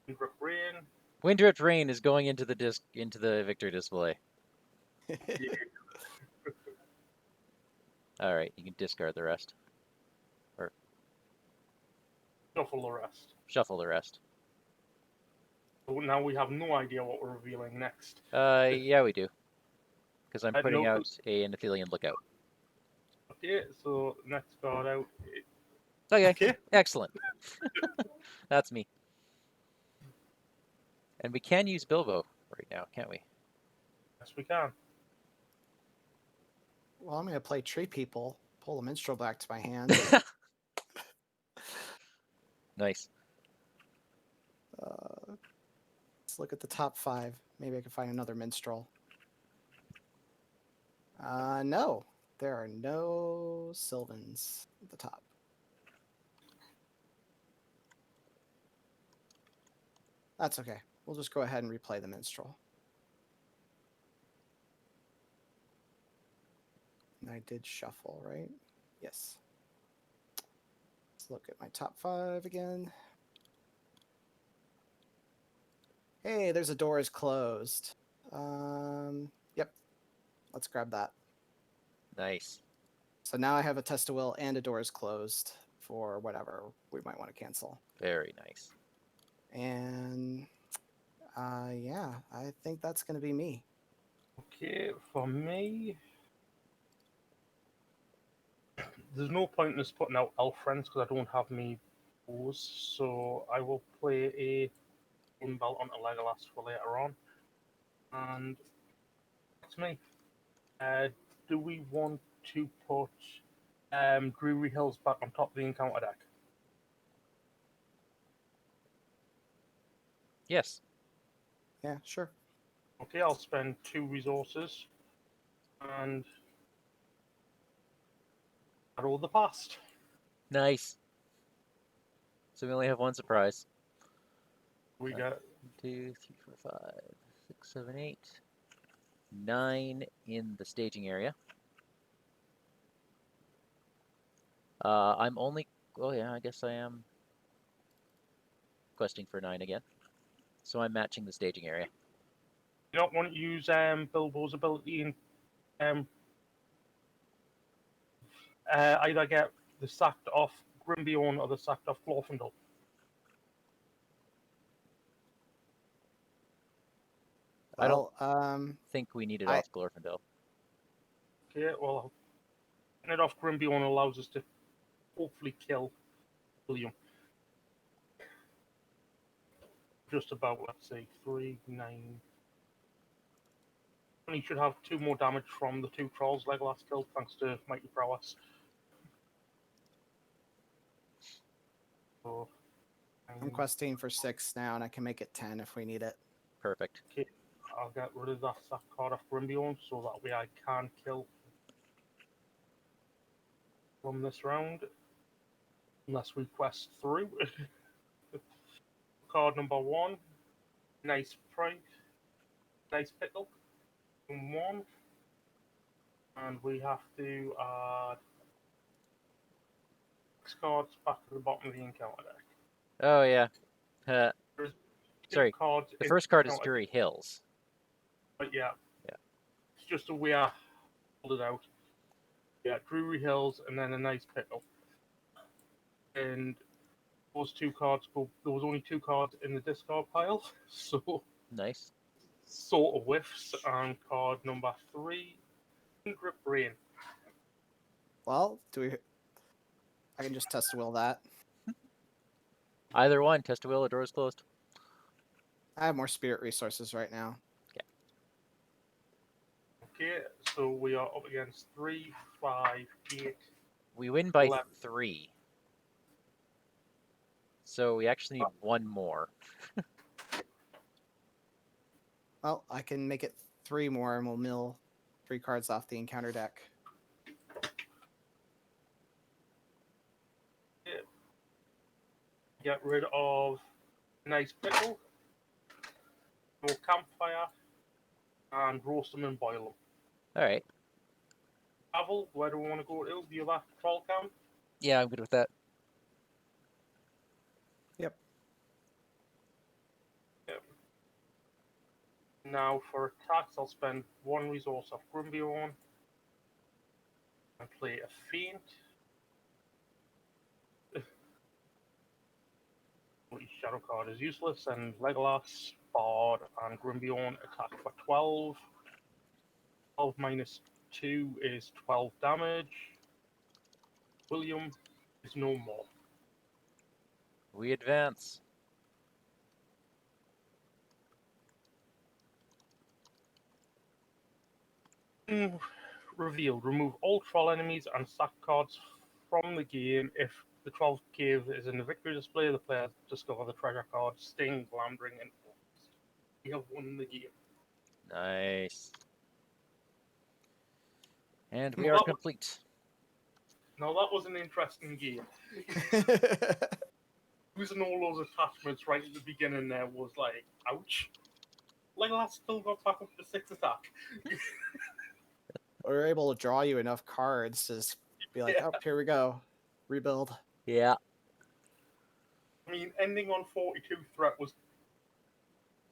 Windrift Rain. Windrift Rain is going into the victory display. All right, you can discard the rest. Shuffle the rest. Shuffle the rest. So now we have no idea what we're revealing next. Yeah, we do. Because I'm putting no- out an Athelian Lookout. Okay, so next card out. Okay, Okay. excellent. That's me. And we can use Bilbo right now, can't we? Yes, we can. Well, I'm going to play Tree People, pull the minstrel back to my hand. Nice. Let's look at the top 5. Maybe I can find another minstrel. No, there are no Sylvans at the top. That's okay. We'll just go ahead and replay the minstrel. And I did shuffle, right? Yes. Let's look at my top 5 again. Hey, there's a door is closed. Yep. Let's grab that. Nice. So now I have a test of will and a door is closed for whatever we might want to cancel. Very nice. And yeah, I think that's going to be me. Okay, for me, there's no point in us putting out elf friends because I don't have any bows, so I will play a one belt onto Legolas for later on. And that's me. Do we want to put Drury Hills back on top of the encounter deck? Yes. Yeah, sure. Okay, I'll spend 2 resources and roll the past. Nice. So we only have one surprise. We Right. got 2, 3, 4, 5, 6, 7, 8, 9 in the staging area. I'm only. Oh yeah, I guess I am questing for 9 again. So I'm matching the staging area. you don't want to use Bilbo's ability and either get the sacked off Grimbiorn or the sacked off Glorfindel. Well, Think we need it I- off Glorfindel. Okay, well, getting it off Grimbiorn allows us to hopefully kill William. Just about, let's say, 3, 9. And he should have 2 more damage from the 2 trolls Legolas killed, thanks to Mighty Prowess. So, I'm questing for 6 now, and I can make it 10 if we need it. Perfect. Okay, I'll get rid of that sack card off Grimbiorn so that way I can kill from this round. Unless we quest through. Card number 1. Nice price. Nice pickle. 1. And we have to add 6 cards back to the bottom of the encounter deck. Oh yeah. Uh, There's two sorry. cards The in first card is encounter Drury Hills. deck, but yeah. Yeah. It's just a way I pulled it out. Yeah, Drury Hills and then a nice pickle. And those two cards there was only two cards in the discard pile, so Nice. sort of whiffs. And card number 3, Grip Brain. Well, I can just test will that. Either one. Test a will. The door is closed. I have more spirit resources right now. Okay, so we are up against 3, 5, 8. We win by 11. 3. So we actually need one more. Well, I can make it 3 more and we'll mill 3 cards off the encounter deck. Get rid of nice pickle, no campfire, and roast them and boil them. All right. Travel, where do we want to go to? The other troll camp? Yeah, I'm good with that. Yep. Now for attacks, I'll spend 1 resource off Grumbion and play a Feint. Shadow card is useless, and Legolas, Bard, and Grumbion attack for 12. 12 minus 2 is 12 damage. William is no more. We advance. Revealed. Remove all troll enemies and sack cards from the game. If the troll cave is in the victory display, the players discover the treasure cards Sting, Glamdring, and Orcs. We have won the game. Nice. And we Well, are that was- complete. Now that was an interesting game. Using all those attachments right at the beginning there was like, ouch. Legolas still got back up to 6 attack. We were able to draw you enough cards to just be like, Yeah. oh, here we go. Rebuild. Yeah. I mean, ending on 42 threat was.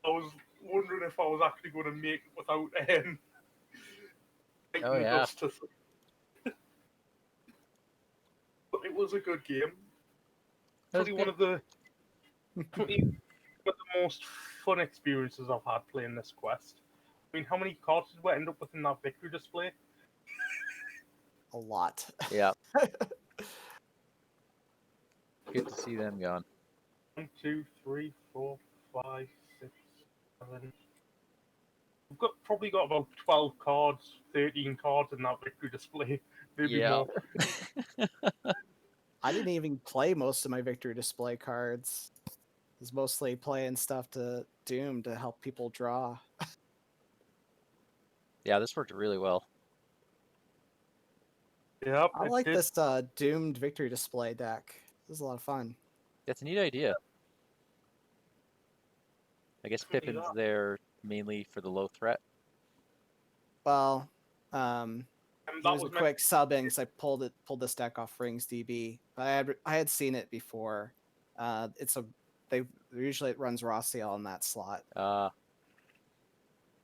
I was wondering if I was actually going to make it without taking Oh, the yeah. dust to. But it was a good game. That was Probably one of the most fun experiences I've had playing this quest. I mean, how many cards did we end up with in that victory display? A lot. Yeah. Good to see them gone. 1, 2, 3, 4, 5, 6, 7. We've probably got about 12 cards, 13 cards in that victory display. Maybe Yeah. more. I didn't even play most of my victory display cards. I was mostly playing stuff to Doom to help people draw. Yeah, this worked really well. Yep, I it like did. this Doomed victory display deck. This is a lot of fun. That's a neat idea. I guess Definitely Pippin's not. there mainly for the low threat. Well, And it that was a was quick subbing because I pulled this deck off Rings DB. But I had seen it before. Usually it runs Rossiel in that slot.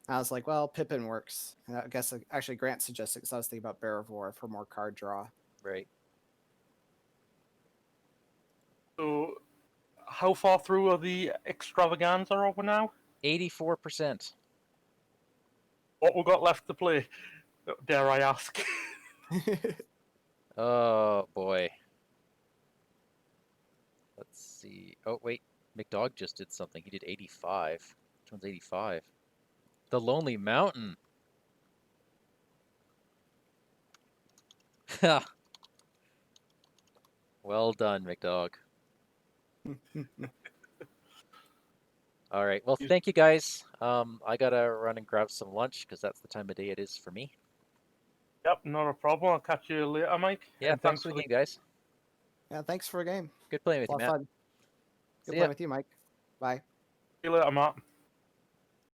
I was like, well, Pippin works. And I guess actually Grant suggested because I was thinking about Bear of War for more card draw. Right. So, how far through are the extravaganza are we now? 84%. What we got left to play? Dare I ask? Oh boy. Let's see. Oh wait, McDog just did something. He did 85. Which one's 85? The Lonely Mountain. Ha. Well done, McDog. All right. Well, thank you guys. I gotta run and grab some lunch because that's the time of day it is for me. Yep, not a problem. I'll catch you later, Mike. Yeah. And Thanks for the game, guys. Yeah, thanks for a game. Good playing with A you, lot of Matt. fun. Good See ya. playing with you, Mike. Bye. See you later, Matt.